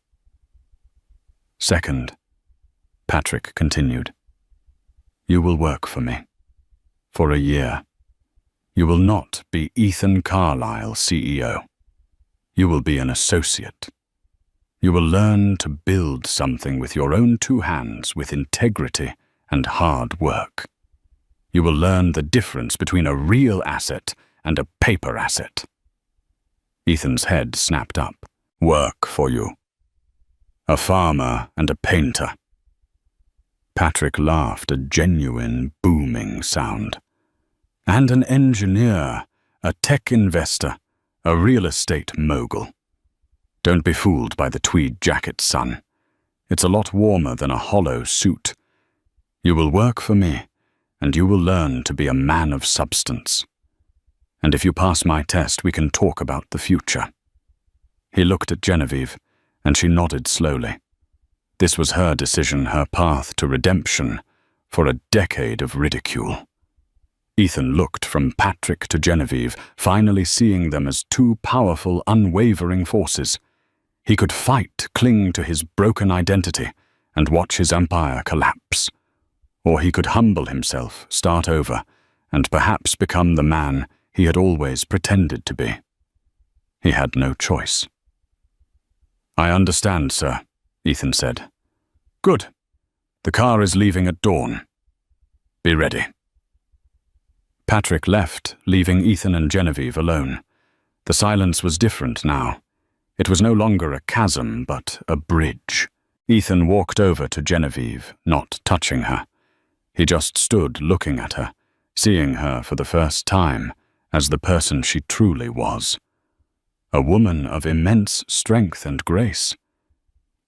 Second, Patrick continued, you will work for me. For a year. You will not be Ethan Carlisle, CEO. You will be an associate. You will learn to build something with your own two hands, with integrity and hard work. You will learn the difference between a real asset and a paper asset. Ethan's head snapped up. Work for you. A farmer and a painter. Patrick laughed, a genuine, booming sound. And an engineer, a tech investor, a real estate mogul. Don't be fooled by the tweed jacket, son. It's a lot warmer than a hollow suit. You will work for me, and you will learn to be a man of substance. And if you pass my test, we can talk about the future. He looked at Genevieve, and she nodded slowly. This was her decision, her path to redemption, for a decade of ridicule. Ethan looked from Patrick to Genevieve, finally seeing them as two powerful, unwavering forces. He could fight, cling to his broken identity, and watch his empire collapse. Or he could humble himself, start over, and perhaps become the man he had always pretended to be. He had no choice. I understand, sir, Ethan said. Good. The car is leaving at dawn. Be ready. Patrick left, leaving Ethan and Genevieve alone. The silence was different now. It was no longer a chasm, but a bridge. Ethan walked over to Genevieve, not touching her. He just stood looking at her, seeing her for the first time as the person she truly was. A woman of immense strength and grace.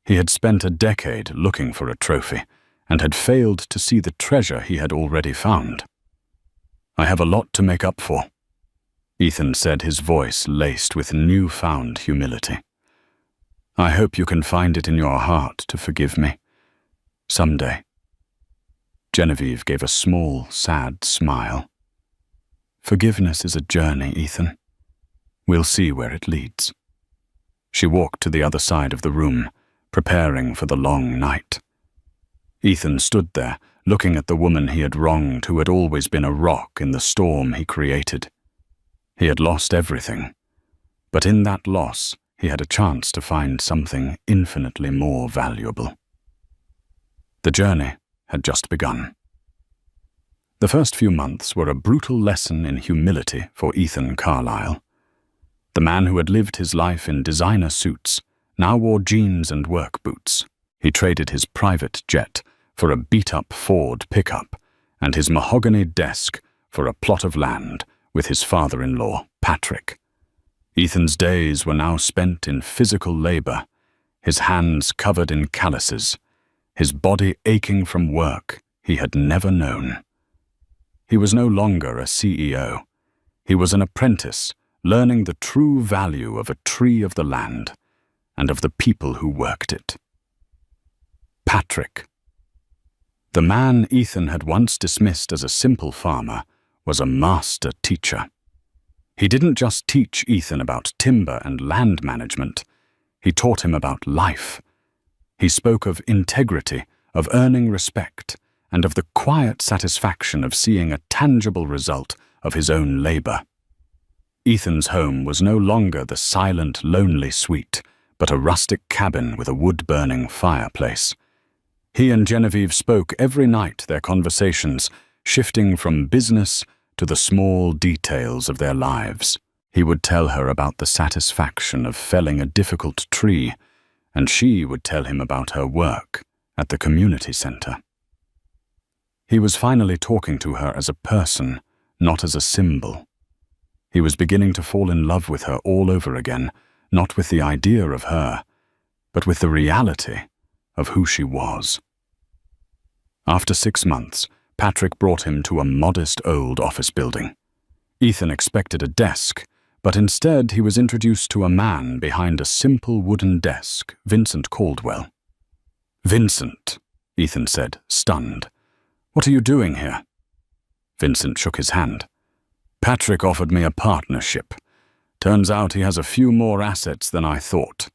He had spent a decade looking for a trophy, and had failed to see the treasure he had already found. I have a lot to make up for, Ethan said, his voice laced with newfound humility. I hope you can find it in your heart to forgive me. Someday. Genevieve gave a small, sad smile. Forgiveness is a journey, Ethan. We'll see where it leads. She walked to the other side of the room, preparing for the long night. Ethan stood there, looking at the woman he had wronged, who had always been a rock in the storm he created. He had lost everything, but in that loss he had a chance to find something infinitely more valuable. The journey had just begun. The first few months were a brutal lesson in humility for Ethan Carlisle. The man who had lived his life in designer suits now wore jeans and work boots. He traded his private jet for a beat-up Ford pickup and his mahogany desk for a plot of land with his father-in-law, Patrick. Ethan's days were now spent in physical labor, his hands covered in calluses, his body aching from work he had never known. He was no longer a CEO. He was an apprentice, learning the true value of a tree of the land and of the people who worked it. Patrick. The man Ethan had once dismissed as a simple farmer was a master teacher. He didn't just teach Ethan about timber and land management. He taught him about life. He spoke of integrity, of earning respect, and of the quiet satisfaction of seeing a tangible result of his own labor. Ethan's home was no longer the silent, lonely suite, but a rustic cabin with a wood-burning fireplace. He and Genevieve spoke every night, their conversations shifting from business to the small details of their lives. He would tell her about the satisfaction of felling a difficult tree, and she would tell him about her work at the community center. He was finally talking to her as a person, not as a symbol. He was beginning to fall in love with her all over again, not with the idea of her, but with the reality of who she was. After 6 months, Patrick brought him to a modest old office building. Ethan expected a desk, but instead he was introduced to a man behind a simple wooden desk, Vincent Caldwell. "Vincent," Ethan said, stunned. "What are you doing here?" Vincent shook his hand. "Patrick offered me a partnership. Turns out he has a few more assets than I thought."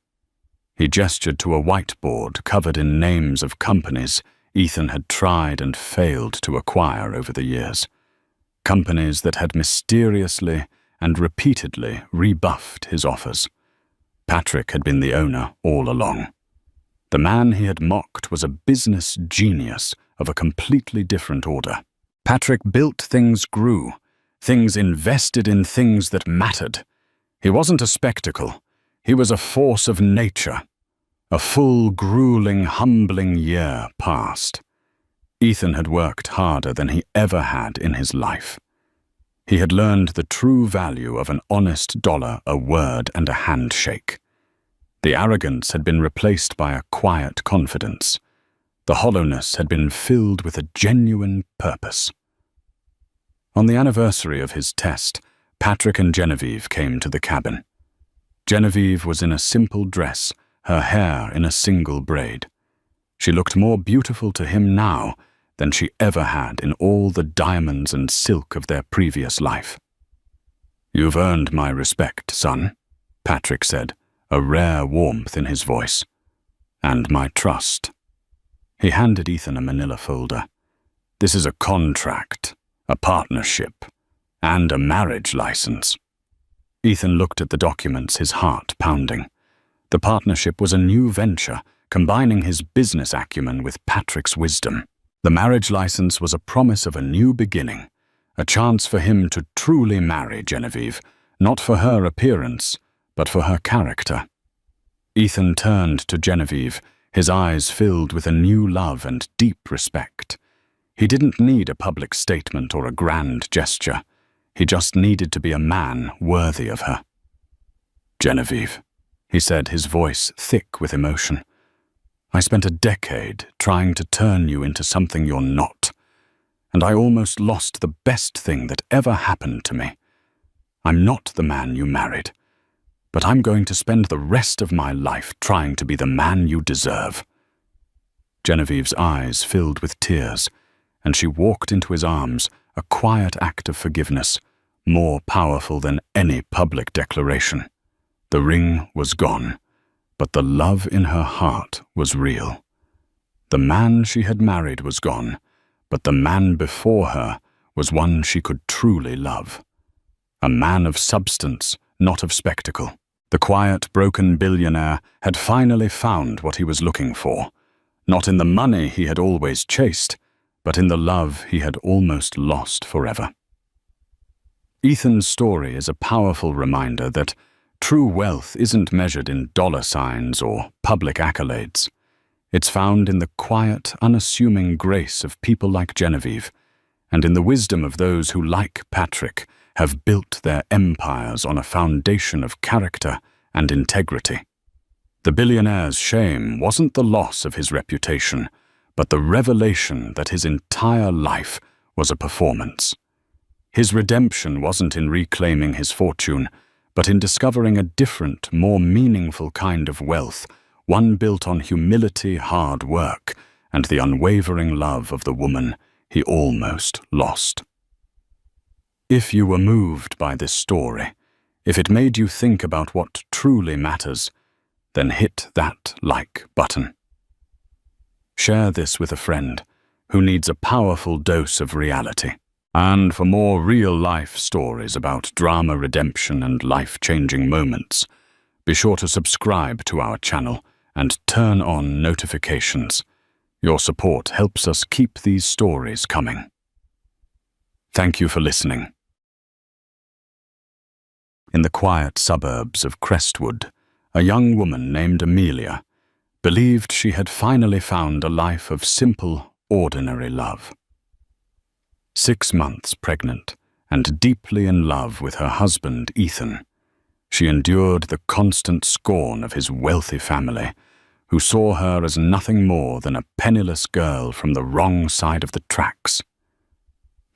He gestured to a whiteboard covered in names of companies Ethan had tried and failed to acquire over the years. Companies that had mysteriously and repeatedly rebuffed his offers. Patrick had been the owner all along. The man he had mocked was a business genius of a completely different order. Patrick built things grew, things invested in things that mattered. He wasn't a spectacle. He was a force of nature. A full, grueling, humbling year passed. Ethan had worked harder than he ever had in his life. He had learned the true value of an honest dollar, a word, and a handshake. The arrogance had been replaced by a quiet confidence. The hollowness had been filled with a genuine purpose. On the anniversary of his test, Patrick and Genevieve came to the cabin. Genevieve was in a simple dress, her hair in a single braid. She looked more beautiful to him now than she ever had in all the diamonds and silk of their previous life. "You've earned my respect, son," Patrick said, a rare warmth in his voice. "And my trust." He handed Ethan a manila folder. "This is a contract, a partnership, and a marriage license." Ethan looked at the documents, his heart pounding. The partnership was a new venture, combining his business acumen with Patrick's wisdom. The marriage license was a promise of a new beginning, a chance for him to truly marry Genevieve, not for her appearance, but for her character. Ethan turned to Genevieve, his eyes filled with a new love and deep respect. He didn't need a public statement or a grand gesture. He just needed to be a man worthy of her. "Genevieve," he said, his voice thick with emotion, "I spent a decade trying to turn you into something you're not, and I almost lost the best thing that ever happened to me. I'm not the man you married, but I'm going to spend the rest of my life trying to be the man you deserve." Genevieve's eyes filled with tears, and she walked into his arms, a quiet act of forgiveness, more powerful than any public declaration. The ring was gone, but the love in her heart was real. The man she had married was gone, but the man before her was one she could truly love. A man of substance, not of spectacle. The quiet, broken billionaire had finally found what he was looking for, not in the money he had always chased, but in the love he had almost lost forever. Ethan's story is a powerful reminder that true wealth isn't measured in dollar signs or public accolades. It's found in the quiet, unassuming grace of people like Genevieve, and in the wisdom of those who, like Patrick, have built their empires on a foundation of character and integrity. The billionaire's shame wasn't the loss of his reputation, but the revelation that his entire life was a performance. His redemption wasn't in reclaiming his fortune, but in discovering a different, more meaningful kind of wealth, one built on humility, hard work, and the unwavering love of the woman he almost lost. If you were moved by this story, if it made you think about what truly matters, then hit that like button. Share this with a friend who needs a powerful dose of reality. And for more real-life stories about drama, redemption, and life-changing moments, be sure to subscribe to our channel and turn on notifications. Your support helps us keep these stories coming. Thank you for listening. In the quiet suburbs of Crestwood, a young woman named Amelia believed she had finally found a life of simple, ordinary love. 6 months pregnant and deeply in love with her husband, Ethan, she endured the constant scorn of his wealthy family, who saw her as nothing more than a penniless girl from the wrong side of the tracks.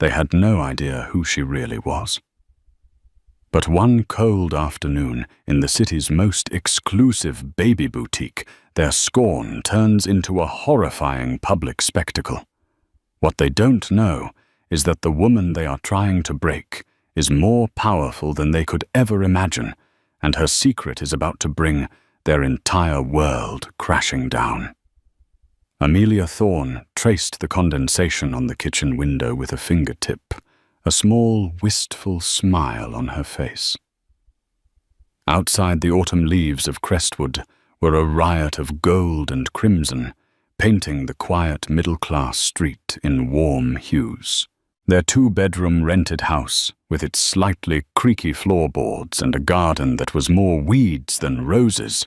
They had no idea who she really was. But one cold afternoon, in the city's most exclusive baby boutique, their scorn turns into a horrifying public spectacle. What they don't know is that the woman they are trying to break is more powerful than they could ever imagine, and her secret is about to bring their entire world crashing down. Amelia Thorne traced the condensation on the kitchen window with a fingertip, a small, wistful smile on her face. Outside, the autumn leaves of Crestwood were a riot of gold and crimson, painting the quiet middle-class street in warm hues. Their two-bedroom rented house, with its slightly creaky floorboards and a garden that was more weeds than roses,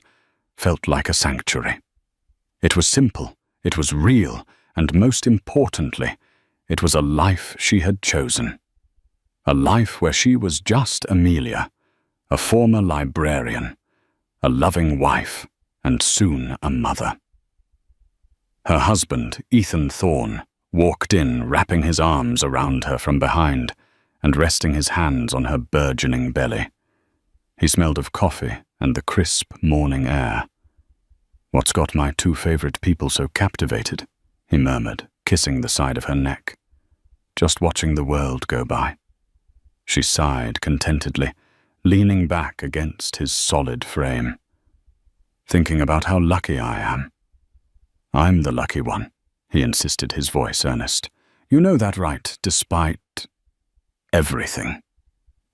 felt like a sanctuary. It was simple, it was real, and most importantly, it was a life she had chosen. A life where she was just Amelia, a former librarian, a loving wife, and soon a mother. Her husband, Ethan Thorne, walked in, wrapping his arms around her from behind and resting his hands on her burgeoning belly. He smelled of coffee and the crisp morning air. "What's got my two favorite people so captivated?" he murmured, kissing the side of her neck. "Just watching the world go by." She sighed contentedly, leaning back against his solid frame. "Thinking about how lucky I am." "I'm the lucky one," he insisted, his voice earnest. "You know that, right, despite everything."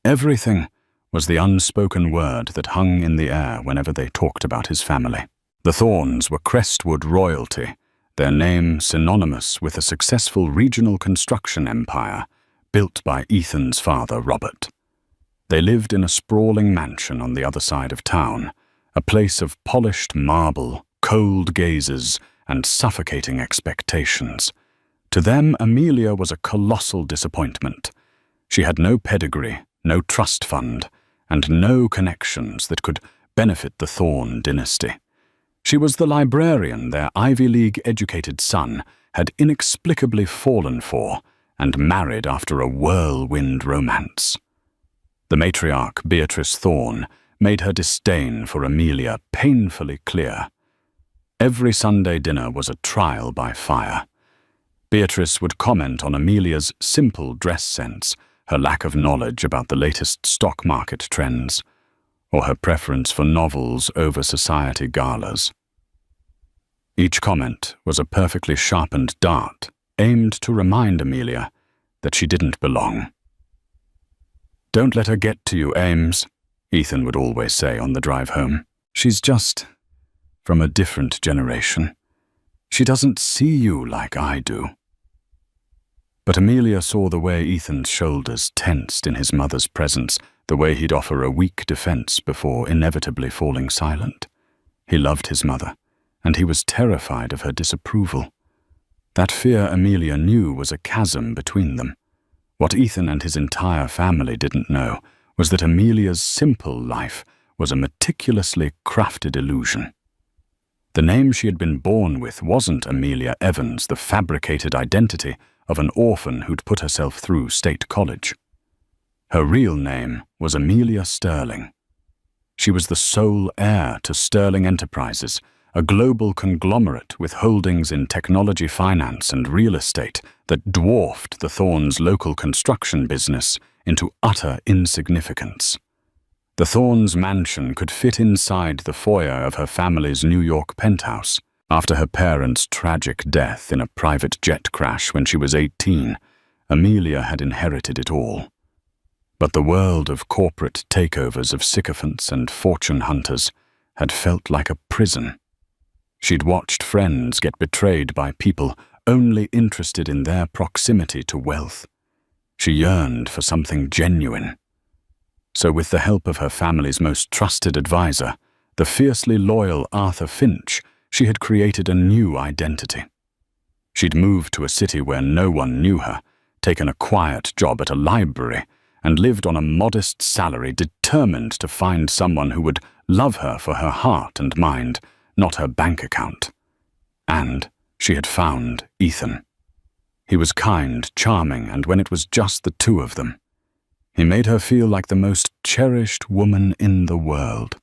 Everything was the unspoken word that hung in the air whenever they talked about his family. The Thornes were Crestwood royalty, their name synonymous with a successful regional construction empire built by Ethan's father, Robert. They lived in a sprawling mansion on the other side of town, a place of polished marble, cold gazes, and suffocating expectations. To them, Amelia was a colossal disappointment. She had no pedigree, no trust fund, and no connections that could benefit the Thorne dynasty. She was the librarian their Ivy League-educated son had inexplicably fallen for and married after a whirlwind romance. The matriarch, Beatrice Thorne, made her disdain for Amelia painfully clear. Every Sunday dinner was a trial by fire. Beatrice would comment on Amelia's simple dress sense, her lack of knowledge about the latest stock market trends, or her preference for novels over society galas. Each comment was a perfectly sharpened dart, aimed to remind Amelia that she didn't belong. "Don't let her get to you, Ames," Ethan would always say on the drive home. "She's just from a different generation. She doesn't see you like I do." But Amelia saw the way Ethan's shoulders tensed in his mother's presence, the way he'd offer a weak defense before inevitably falling silent. He loved his mother, and he was terrified of her disapproval. That fear Amelia knew was a chasm between them. What Ethan and his entire family didn't know was that Amelia's simple life was a meticulously crafted illusion. The name she had been born with wasn't Amelia Evans, the fabricated identity of an orphan who'd put herself through state college. Her real name was Amelia Sterling. She was the sole heir to Sterling Enterprises, a global conglomerate with holdings in technology, finance, and real estate that dwarfed the Thornes' local construction business into utter insignificance. The Thornes' mansion could fit inside the foyer of her family's New York penthouse. After her parents' tragic death in a private jet crash when she was 18, Amelia had inherited it all. But the world of corporate takeovers of sycophants and fortune hunters had felt like a prison. She'd watched friends get betrayed by people only interested in their proximity to wealth. She yearned for something genuine. So with the help of her family's most trusted advisor, the fiercely loyal Arthur Finch, she had created a new identity. She'd moved to a city where no one knew her, taken a quiet job at a library, and lived on a modest salary, determined to find someone who would love her for her heart and mind, not her bank account. And she had found Ethan. He was kind, charming, and when it was just the two of them, he made her feel like the most cherished woman in the world.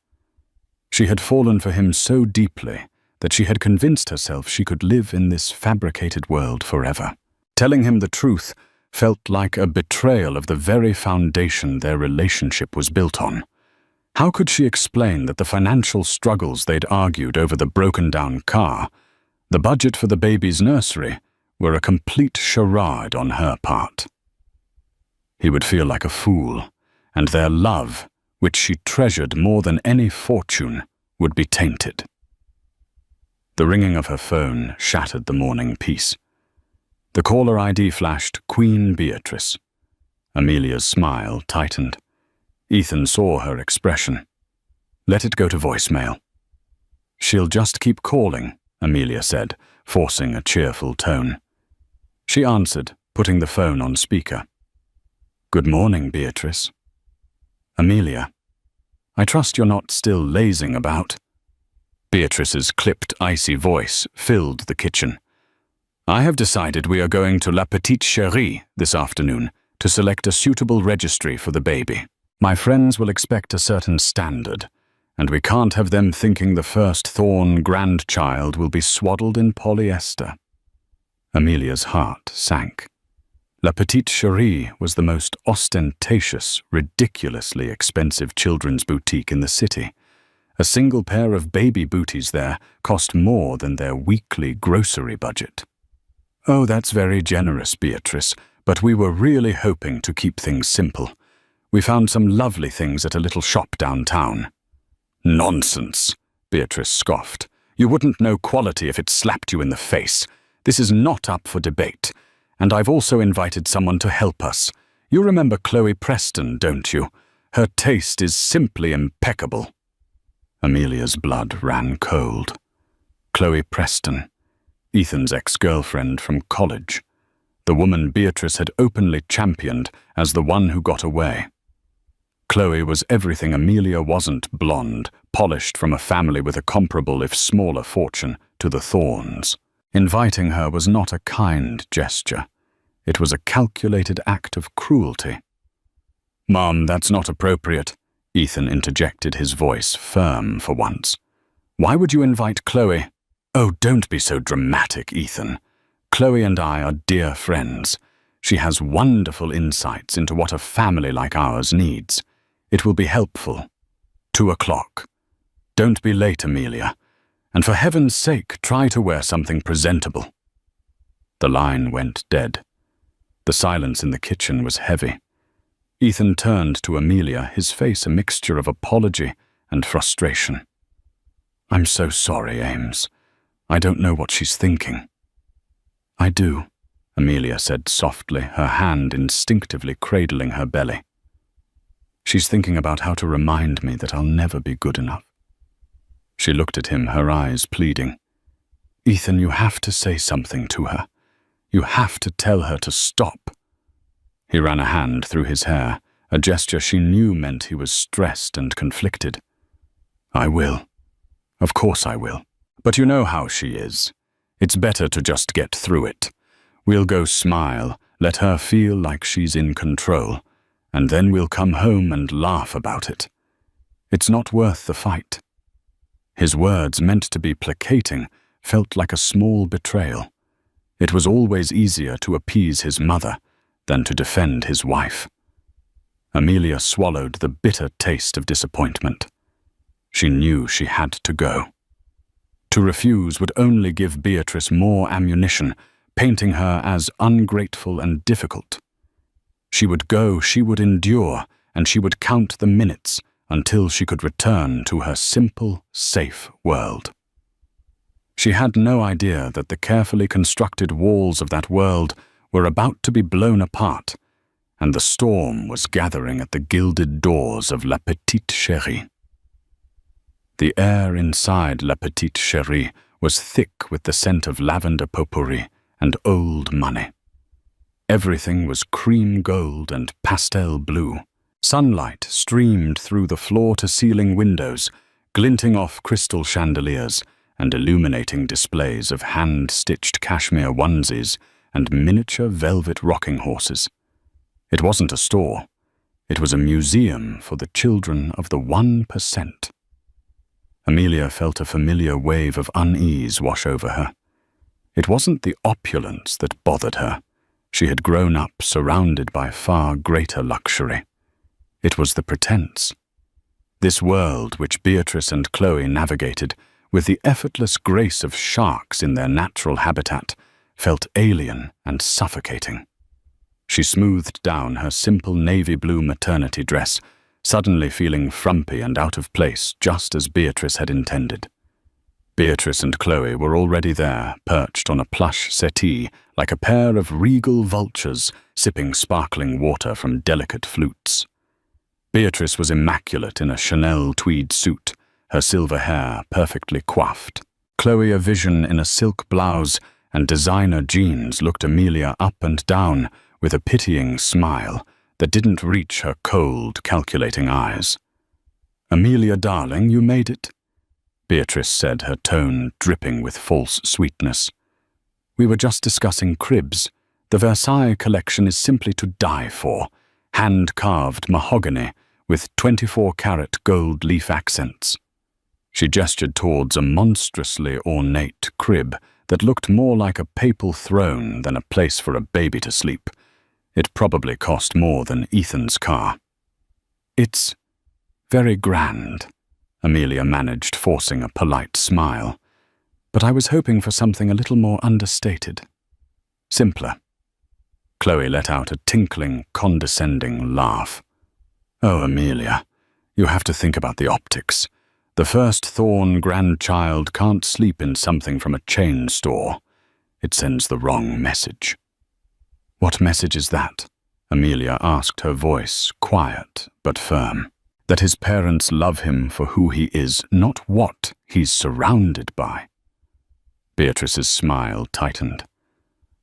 She had fallen for him so deeply that she had convinced herself she could live in this fabricated world forever. Telling him the truth felt like a betrayal of the very foundation their relationship was built on. How could she explain that the financial struggles they'd argued over the broken-down car, the budget for the baby's nursery, were a complete charade on her part? He would feel like a fool, and their love, which she treasured more than any fortune, would be tainted. The ringing of her phone shattered the morning peace. The caller ID flashed Queen Beatrice. Amelia's smile tightened. Ethan saw her expression. Let it go to voicemail. She'll just keep calling, Amelia said, forcing a cheerful tone. She answered, putting the phone on speaker. Good morning, Beatrice. Amelia, I trust you're not still lazing about. Beatrice's clipped, icy voice filled the kitchen. I have decided we are going to La Petite Chérie this afternoon to select a suitable registry for the baby. My friends will expect a certain standard, and we can't have them thinking the first Thorne grandchild will be swaddled in polyester. Amelia's heart sank. La Petite Chérie was the most ostentatious, ridiculously expensive children's boutique in the city. A single pair of baby booties there cost more than their weekly grocery budget. Oh, that's very generous, Beatrice, but we were really hoping to keep things simple. We found some lovely things at a little shop downtown. Nonsense, Beatrice scoffed. You wouldn't know quality if it slapped you in the face. This is not up for debate. And I've also invited someone to help us. You remember Chloe Preston, don't you? Her taste is simply impeccable. Amelia's blood ran cold. Chloe Preston, Ethan's ex-girlfriend from college. The woman Beatrice had openly championed as the one who got away. Chloe was everything Amelia wasn't: blonde, polished from a family with a comparable if smaller fortune to the Thornes. Inviting her was not a kind gesture. It was a calculated act of cruelty. Mom, that's not appropriate. Ethan interjected, his voice firm for once. Why would you invite Chloe? Oh, don't be so dramatic, Ethan. Chloe and I are dear friends. She has wonderful insights into what a family like ours needs. It will be helpful. 2:00. Don't be late, Amelia. And for heaven's sake, try to wear something presentable. The line went dead. The silence in the kitchen was heavy. Ethan turned to Amelia, his face a mixture of apology and frustration. I'm so sorry, Ames. I don't know what she's thinking. I do, Amelia said softly, her hand instinctively cradling her belly. She's thinking about how to remind me that I'll never be good enough. She looked at him, her eyes pleading. Ethan, you have to say something to her. You have to tell her to stop. He ran a hand through his hair, a gesture she knew meant he was stressed and conflicted. I will. Of course I will. But you know how she is. It's better to just get through it. We'll go smile, let her feel like she's in control, and then we'll come home and laugh about it. It's not worth the fight. His words, meant to be placating, felt like a small betrayal. It was always easier to appease his mother than to defend his wife. Amelia swallowed the bitter taste of disappointment. She knew she had to go. To refuse would only give Beatrice more ammunition, painting her as ungrateful and difficult. She would go, she would endure, and she would count the minutes until she could return to her simple, safe world. She had no idea that the carefully constructed walls of that world were about to be blown apart, and the storm was gathering at the gilded doors of La Petite Chérie. The air inside La Petite Chérie was thick with the scent of lavender potpourri and old money. Everything was cream gold and pastel blue. Sunlight streamed through the floor-to-ceiling windows, glinting off crystal chandeliers and illuminating displays of hand-stitched cashmere onesies and miniature velvet rocking horses. It wasn't a store. It was a museum for the children of the 1%. Amelia felt a familiar wave of unease wash over her. It wasn't the opulence that bothered her. She had grown up surrounded by far greater luxury. It was the pretense. This world which Beatrice and Chloe navigated with the effortless grace of sharks in their natural habitat felt alien and suffocating. She smoothed down her simple navy blue maternity dress, suddenly feeling frumpy and out of place, just as Beatrice had intended. Beatrice and Chloe were already there, perched on a plush settee like a pair of regal vultures sipping sparkling water from delicate flutes. Beatrice was immaculate in a Chanel tweed suit, her silver hair perfectly coiffed. Chloe, a vision in a silk blouse and designer jeans, looked Amelia up and down with a pitying smile that didn't reach her cold, calculating eyes. "Amelia, darling, you made it," Beatrice said, her tone dripping with false sweetness. "We were just discussing cribs. The Versailles collection is simply to die for. Hand-carved mahogany with 24-carat gold leaf accents." She gestured towards a monstrously ornate crib that looked more like a papal throne than a place for a baby to sleep. It probably cost more than Ethan's car. "It's very grand," Amelia managed, forcing a polite smile. "But I was hoping for something a little more understated. Simpler." Chloe let out a tinkling, condescending laugh. "Oh, Amelia, you have to think about the optics. The first-born grandchild can't sleep in something from a chain store. It sends the wrong message." "What message is that?" Amelia asked, her voice quiet but firm. "That his parents love him for who he is, not what he's surrounded by." Beatrice's smile tightened.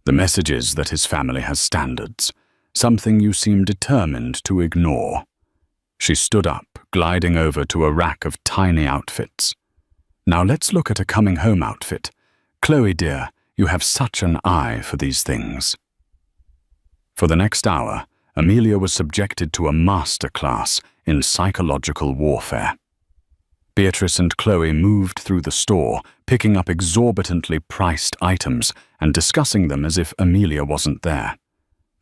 "The message is that his family has standards, something you seem determined to ignore." She stood up, gliding over to a rack of tiny outfits. "Now let's look at a coming-home outfit. Chloe, dear, you have such an eye for these things." For the next hour, Amelia was subjected to a masterclass in psychological warfare. Beatrice and Chloe moved through the store, picking up exorbitantly priced items and discussing them as if Amelia wasn't there.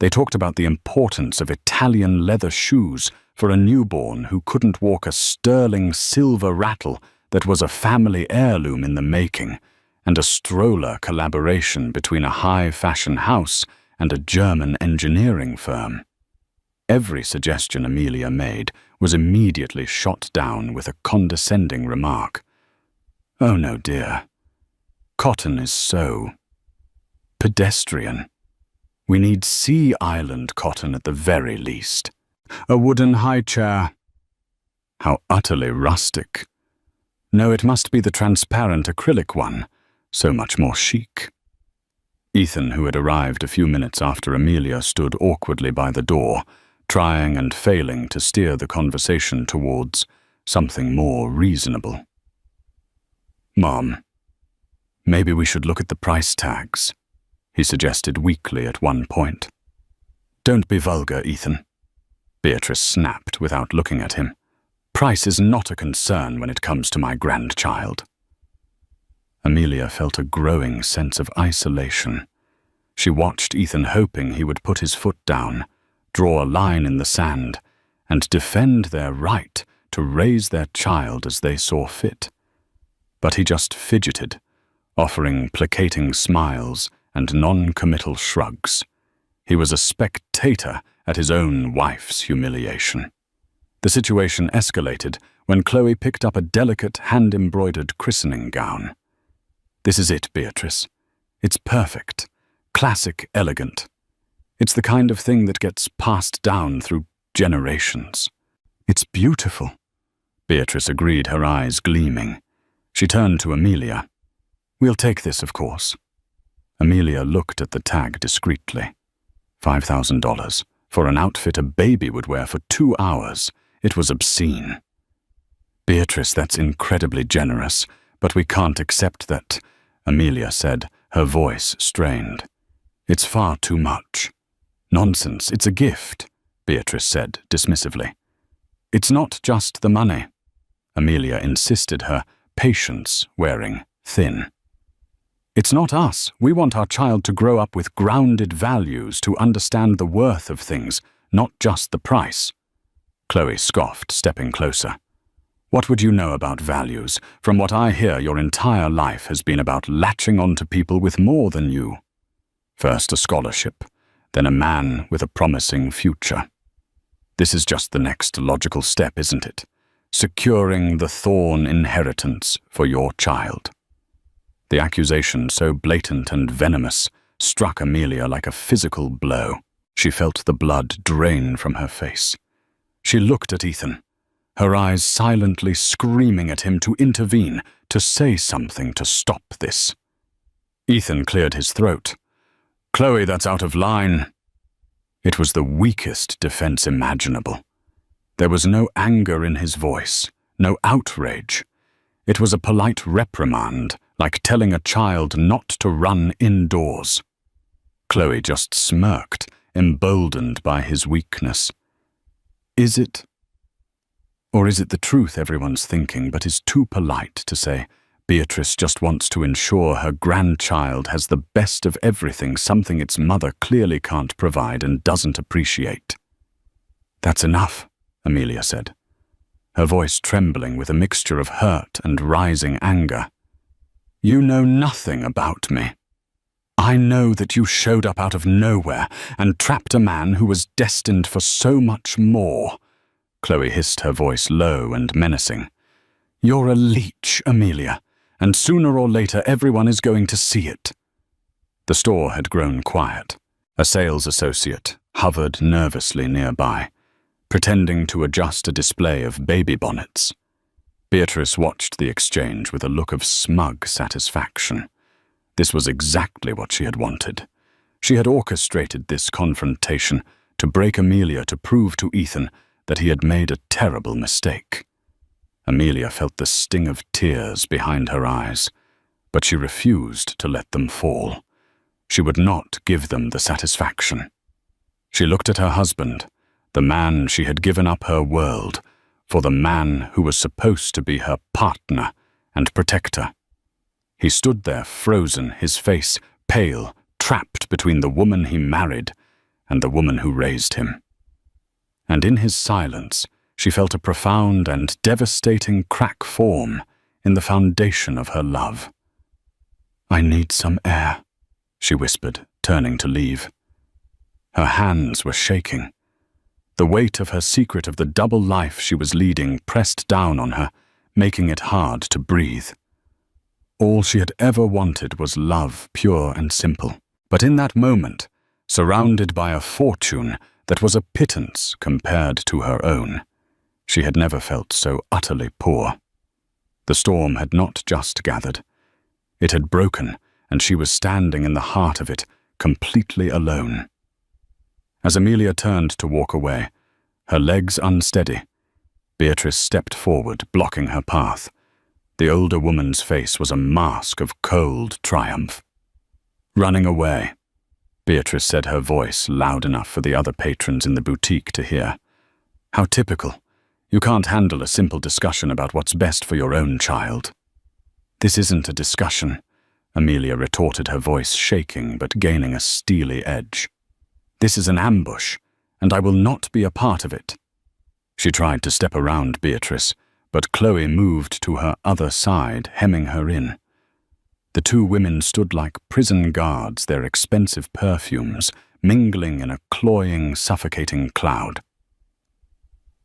They talked about the importance of Italian leather shoes for a newborn who couldn't walk a sterling silver rattle that was a family heirloom in the making, and a stroller collaboration between a high-fashion house and a German engineering firm. Every suggestion Amelia made was immediately shot down with a condescending remark. "Oh no, dear. Cotton is so pedestrian. We need Sea Island cotton at the very least. A wooden high chair. How utterly rustic. No, it must be the transparent acrylic one, so much more chic." Ethan, who had arrived a few minutes after Amelia, stood awkwardly by the door, trying and failing to steer the conversation towards something more reasonable. "Mom, maybe we should look at the price tags," he suggested weakly at one point. "Don't be vulgar, Ethan," Beatrice snapped without looking at him. "Price is not a concern when it comes to my grandchild." Amelia felt a growing sense of isolation. She watched Ethan, hoping he would put his foot down, draw a line in the sand, and defend their right to raise their child as they saw fit. But he just fidgeted, offering placating smiles and non-committal shrugs. He was a spectator at his own wife's humiliation. The situation escalated when Chloe picked up a delicate hand-embroidered christening gown. "This is it, Beatrice. It's perfect, classic, elegant. It's the kind of thing that gets passed down through generations." "It's beautiful," Beatrice agreed, her eyes gleaming. She turned to Amelia. "We'll take this, of course." Amelia looked at the tag discreetly. $5,000 for an outfit a baby would wear for 2 hours. It was obscene. "Beatrice, that's incredibly generous, but we can't accept that," Amelia said, her voice strained. "It's far too much." "Nonsense, it's a gift," Beatrice said dismissively. "It's not just the money," Amelia insisted, her patience wearing thin. "It's not us. We want our child to grow up with grounded values, to understand the worth of things, not just the price." Chloe scoffed, stepping closer. "What would you know about values? From what I hear, your entire life has been about latching onto people with more than you. First a scholarship, then a man with a promising future. This is just the next logical step, isn't it? Securing the Thorn inheritance for your child." The accusation, so blatant and venomous, struck Amelia like a physical blow. She felt the blood drain from her face. She looked at Ethan, her eyes silently screaming at him to intervene, to say something to stop this. Ethan cleared his throat. "Chloe, that's out of line." It was the weakest defense imaginable. There was no anger in his voice, no outrage. It was a polite reprimand, like telling a child not to run indoors. Chloe just smirked, emboldened by his weakness. Is it? Or is it the truth everyone's thinking, but is too polite to say, Beatrice just wants to ensure her grandchild has the best of everything, something its mother clearly can't provide and doesn't appreciate? "That's enough," Amelia said, her voice trembling with a mixture of hurt and rising anger. "You know nothing about me. I know that you showed up out of nowhere and trapped a man who was destined for so much more." Chloe hissed, her voice low and menacing. "You're a leech, Amelia, and sooner or later everyone is going to see it." The store had grown quiet. A sales associate hovered nervously nearby, pretending to adjust a display of baby bonnets. Beatrice watched the exchange with a look of smug satisfaction. This was exactly what she had wanted. She had orchestrated this confrontation to break Amelia, to prove to Ethan that he had made a terrible mistake. Amelia felt the sting of tears behind her eyes, but she refused to let them fall. She would not give them the satisfaction. She looked at her husband, the man she had given up her world, for the man who was supposed to be her partner and protector. He stood there frozen, his face pale, trapped between the woman he married and the woman who raised him. And in his silence, she felt a profound and devastating crack form in the foundation of her love. "I need some air," she whispered, turning to leave. Her hands were shaking. The weight of her secret, of the double life she was leading, pressed down on her, making it hard to breathe. All she had ever wanted was love, pure and simple. But in that moment, surrounded by a fortune that was a pittance compared to her own, she had never felt so utterly poor. The storm had not just gathered. It had broken, and she was standing in the heart of it, completely alone. As Amelia turned to walk away, her legs unsteady, Beatrice stepped forward, blocking her path. The older woman's face was a mask of cold triumph. "Running away," Beatrice said, her voice loud enough for the other patrons in the boutique to hear. "How typical. You can't handle a simple discussion about what's best for your own child." "This isn't a discussion," Amelia retorted, her voice shaking but gaining a steely edge. "This is an ambush, and I will not be a part of it." She tried to step around Beatrice, but Chloe moved to her other side, hemming her in. The two women stood like prison guards, their expensive perfumes mingling in a cloying, suffocating cloud.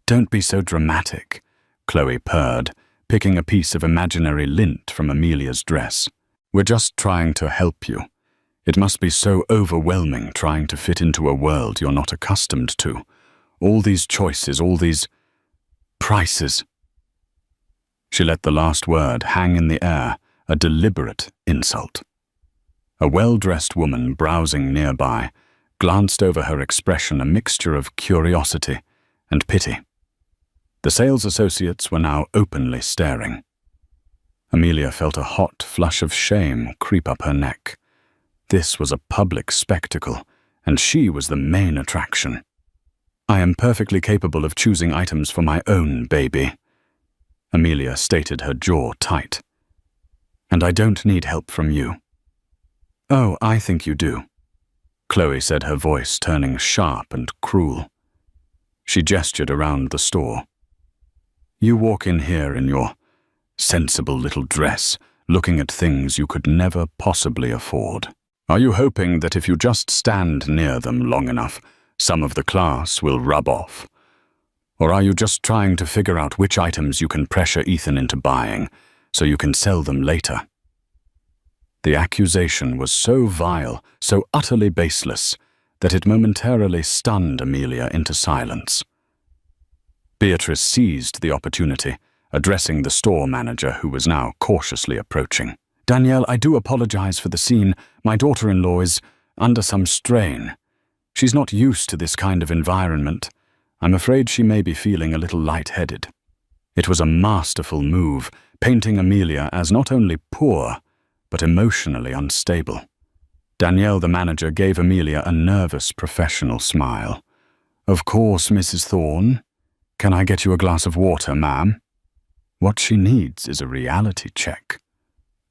"Don't be so dramatic," Chloe purred, picking a piece of imaginary lint from Amelia's dress. "We're just trying to help you. It must be so overwhelming trying to fit into a world you're not accustomed to. All these choices, all these prices." She let the last word hang in the air, a deliberate insult. A well-dressed woman browsing nearby glanced over her expression, a mixture of curiosity and pity. The sales associates were now openly staring. Amelia felt a hot flush of shame creep up her neck. This was a public spectacle, and she was the main attraction. "I am perfectly capable of choosing items for my own baby," Amelia stated, her jaw tight. "And I don't need help from you." "Oh, I think you do," Chloe said, her voice turning sharp and cruel. She gestured around the store. "You walk in here in your sensible little dress, looking at things you could never possibly afford. Are you hoping that if you just stand near them long enough, some of the class will rub off? Or are you just trying to figure out which items you can pressure Ethan into buying so you can sell them later?" The accusation was so vile, so utterly baseless, that it momentarily stunned Amelia into silence. Beatrice seized the opportunity, addressing the store manager, who was now cautiously approaching. "Danielle, I do apologize for the scene. My daughter-in-law is under some strain. She's not used to this kind of environment. I'm afraid she may be feeling a little lightheaded." It was a masterful move, painting Amelia as not only poor, but emotionally unstable. Danielle, the manager, gave Amelia a nervous professional smile. "Of course, Mrs. Thorne. Can I get you a glass of water, ma'am?" What she needs is a reality check.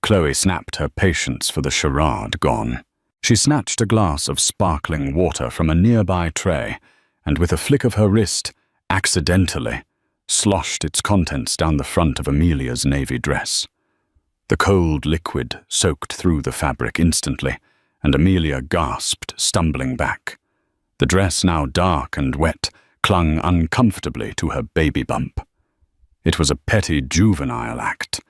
Chloe snapped, her patience for the charade gone. She snatched a glass of sparkling water from a nearby tray and, with a flick of her wrist, accidentally sloshed its contents down the front of Amelia's navy dress. The cold liquid soaked through the fabric instantly, and Amelia gasped, stumbling back. The dress, now dark and wet, clung uncomfortably to her baby bump. It was a petty juvenile act,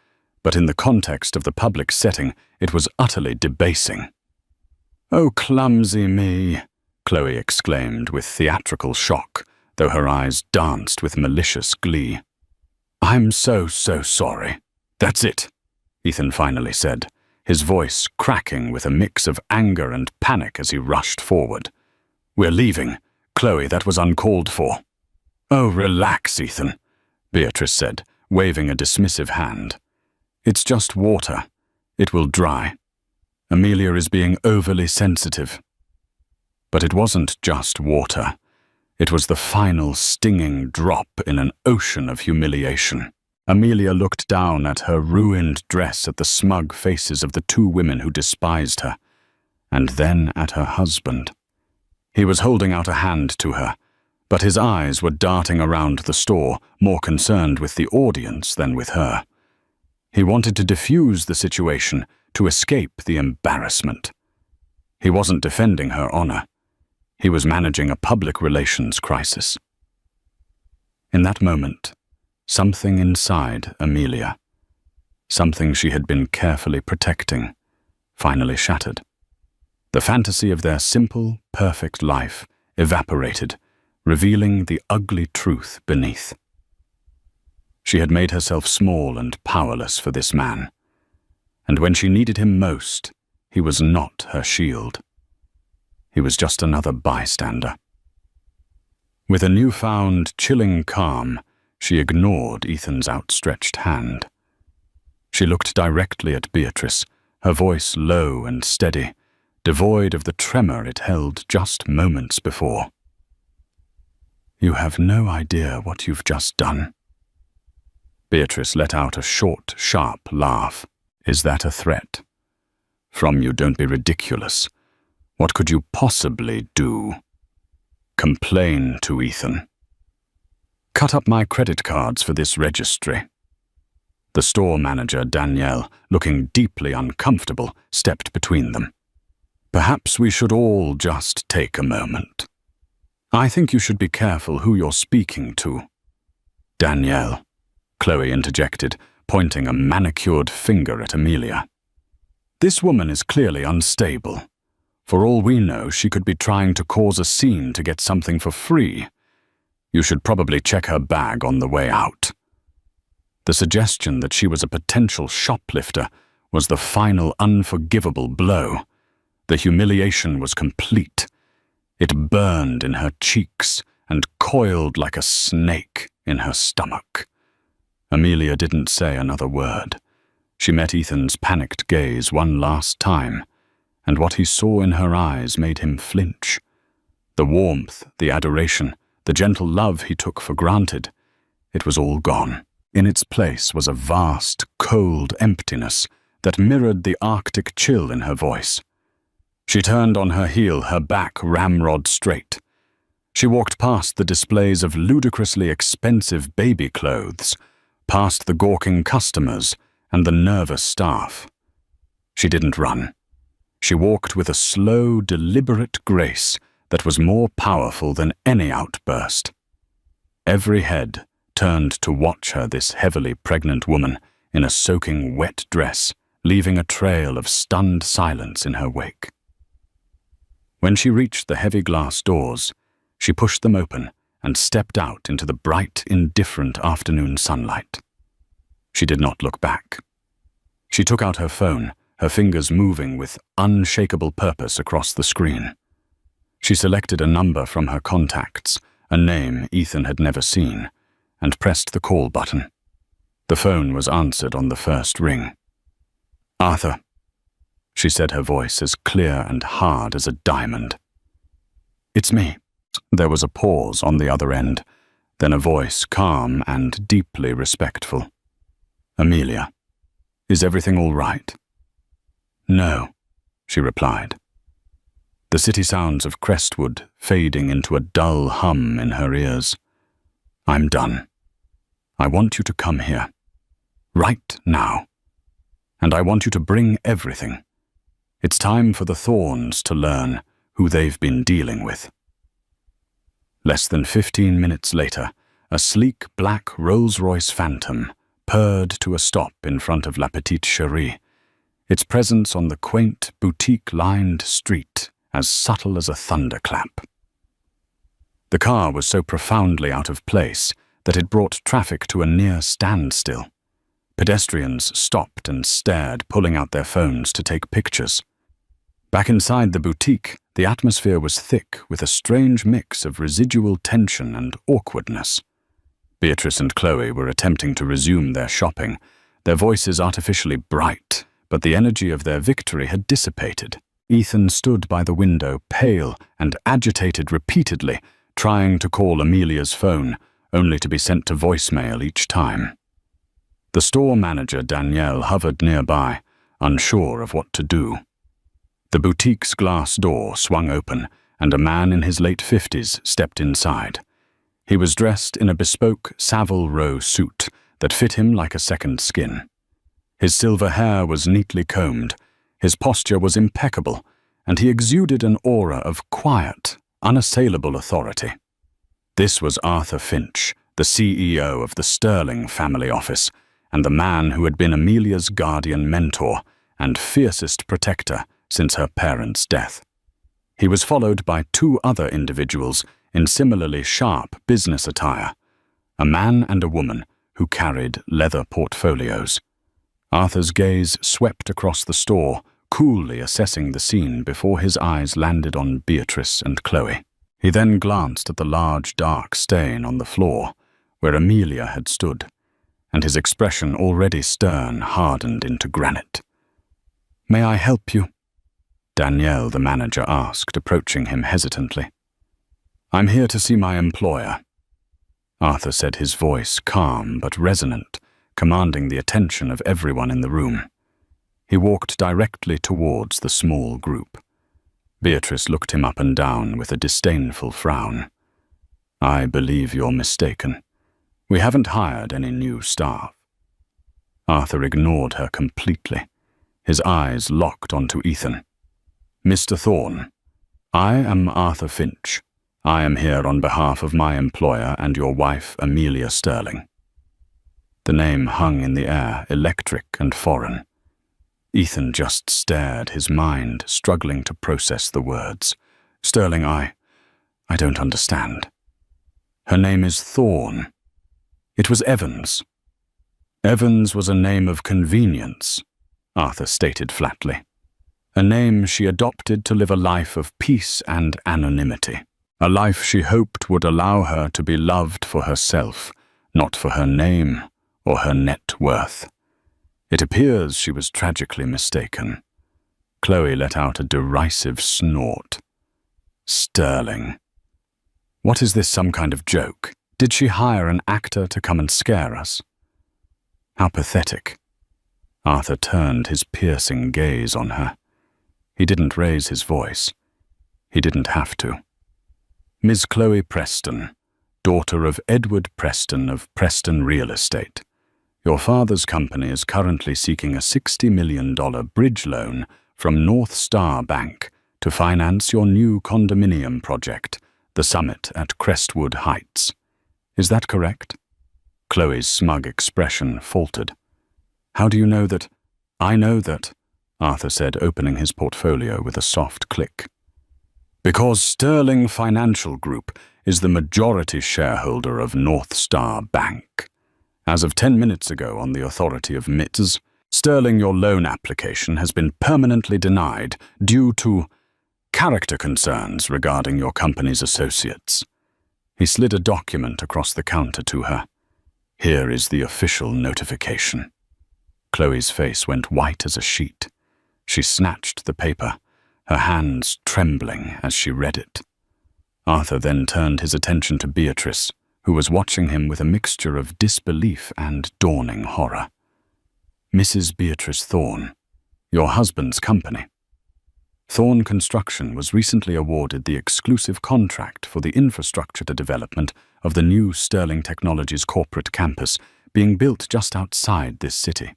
but in the context of the public setting, it was utterly debasing. "Oh, clumsy me," Chloe exclaimed with theatrical shock, though her eyes danced with malicious glee. "I'm so sorry." "That's it," Ethan finally said, his voice cracking with a mix of anger and panic as he rushed forward. "We're leaving. Chloe, that was uncalled for." "Oh, relax, Ethan," Beatrice said, waving a dismissive hand. "It's just water. It will dry. Amelia is being overly sensitive." But it wasn't just water. It was the final stinging drop in an ocean of humiliation. Amelia looked down at her ruined dress, at the smug faces of the two women who despised her, and then at her husband. He was holding out a hand to her, but his eyes were darting around the store, more concerned with the audience than with her. He wanted to defuse the situation, to escape the embarrassment. He wasn't defending her honor. He was managing a public relations crisis. In that moment, something inside Amelia, something she had been carefully protecting, finally shattered. The fantasy of their simple, perfect life evaporated, revealing the ugly truth beneath. She had made herself small and powerless for this man, and when she needed him most, he was not her shield. He was just another bystander. With a newfound, chilling calm, she ignored Ethan's outstretched hand. She looked directly at Beatrice, her voice low and steady, devoid of the tremor it held just moments before. "You have no idea what you've just done." Beatrice let out a short, sharp laugh. "Is that a threat?" "From you, don't be ridiculous. What could you possibly do?" "Complain to Ethan." "Cut up my credit cards for this registry." The store manager, Danielle, looking deeply uncomfortable, stepped between them. "Perhaps we should all just take a moment. I think you should be careful who you're speaking to." "Danielle," Chloe interjected, pointing a manicured finger at Amelia. "This woman is clearly unstable. For all we know, she could be trying to cause a scene to get something for free. You should probably check her bag on the way out." The suggestion that she was a potential shoplifter was the final unforgivable blow. The humiliation was complete. It burned in her cheeks and coiled like a snake in her stomach. Amelia didn't say another word. She met Ethan's panicked gaze one last time, and what he saw in her eyes made him flinch. The warmth, the adoration, the gentle love he took for granted, it was all gone. In its place was a vast, cold emptiness that mirrored the Arctic chill in her voice. She turned on her heel, her back ramrod straight. She walked past the displays of ludicrously expensive baby clothes, past the gawking customers and the nervous staff. She didn't run. She walked with a slow, deliberate grace that was more powerful than any outburst. Every head turned to watch her, this heavily pregnant woman in a soaking wet dress, leaving a trail of stunned silence in her wake. When she reached the heavy glass doors, she pushed them open and stepped out into the bright, indifferent afternoon sunlight. She did not look back. She took out her phone, her fingers moving with unshakable purpose across the screen. She selected a number from her contacts, a name Ethan had never seen, and pressed the call button. The phone was answered on the first ring. "Arthur," she said, her voice as clear and hard as a diamond. "It's me." There was a pause on the other end, then a voice calm and deeply respectful. "Amelia, is everything all right?" "No," she replied. The city sounds of Crestwood fading into a dull hum in her ears. "I'm done. I want you to come here. Right now. And I want you to bring everything. It's time for the Thorns to learn who they've been dealing with." Less than 15 minutes later, a sleek black Rolls-Royce Phantom purred to a stop in front of La Petite Cherie, its presence on the quaint, boutique-lined street as subtle as a thunderclap. The car was so profoundly out of place that it brought traffic to a near standstill. Pedestrians stopped and stared, pulling out their phones to take pictures. Back inside the boutique, the atmosphere was thick with a strange mix of residual tension and awkwardness. Beatrice and Chloe were attempting to resume their shopping, their voices artificially bright, but the energy of their victory had dissipated. Ethan stood by the window, pale and agitated repeatedly, trying to call Amelia's phone, only to be sent to voicemail each time. The store manager, Danielle, hovered nearby, unsure of what to do. The boutique's glass door swung open, and a man in his late 50s stepped inside. He was dressed in a bespoke Savile Row suit that fit him like a second skin. His silver hair was neatly combed, his posture was impeccable, and he exuded an aura of quiet, unassailable authority. This was Arthur Finch, the CEO of the Sterling family office, and the man who had been Amelia's guardian mentor and fiercest protector since her parents' death. He was followed by two other individuals in similarly sharp business attire, a man and a woman who carried leather portfolios. Arthur's gaze swept across the store, coolly assessing the scene before his eyes landed on Beatrice and Chloe. He then glanced at the large dark stain on the floor, where Amelia had stood, and his expression, already stern, hardened into granite. "May I help you?" Danielle, the manager, asked, approaching him hesitantly. "I'm here to see my employer," Arthur said, his voice calm but resonant, commanding the attention of everyone in the room. He walked directly towards the small group. Beatrice looked him up and down with a disdainful frown. "I believe you're mistaken. We haven't hired any new staff." Arthur ignored her completely. His eyes locked onto Ethan. "Mr. Thorne, I am Arthur Finch. I am here on behalf of my employer and your wife, Amelia Sterling." The name hung in the air, electric and foreign. Ethan just stared, his mind struggling to process the words. "Sterling, I don't understand." "Her name is Thorne." "It was Evans." "Evans was a name of convenience," Arthur stated flatly. "A name she adopted to live a life of peace and anonymity. A life she hoped would allow her to be loved for herself, not for her name or her net worth. It appears she was tragically mistaken. Chloe let out a derisive snort. Sterling. What is this, some kind of joke? Did she hire an actor to come and scare us? How pathetic. Arthur turned his piercing gaze on her. He didn't raise his voice. He didn't have to. Miss Chloe Preston, daughter of Edward Preston of Preston Real Estate. Your father's company is currently seeking a $60 million bridge loan from North Star Bank to finance your new condominium project, the Summit at Crestwood Heights. Is that correct? Chloe's smug expression faltered. How do you know that? I know that, Arthur said, opening his portfolio with a soft click. Because Sterling Financial Group is the majority shareholder of North Star Bank. As of 10 minutes ago, on the authority of Ms. Sterling, your loan application has been permanently denied due to character concerns regarding your company's associates. He slid a document across the counter to her. Here is the official notification. Chloe's face went white as a sheet. She snatched the paper, her hands trembling as she read it. Arthur then turned his attention to Beatrice, who was watching him with a mixture of disbelief and dawning horror. Mrs. Beatrice Thorne, your husband's company. Thorne Construction was recently awarded the exclusive contract for the infrastructure development of the new Sterling Technologies corporate campus being built just outside this city.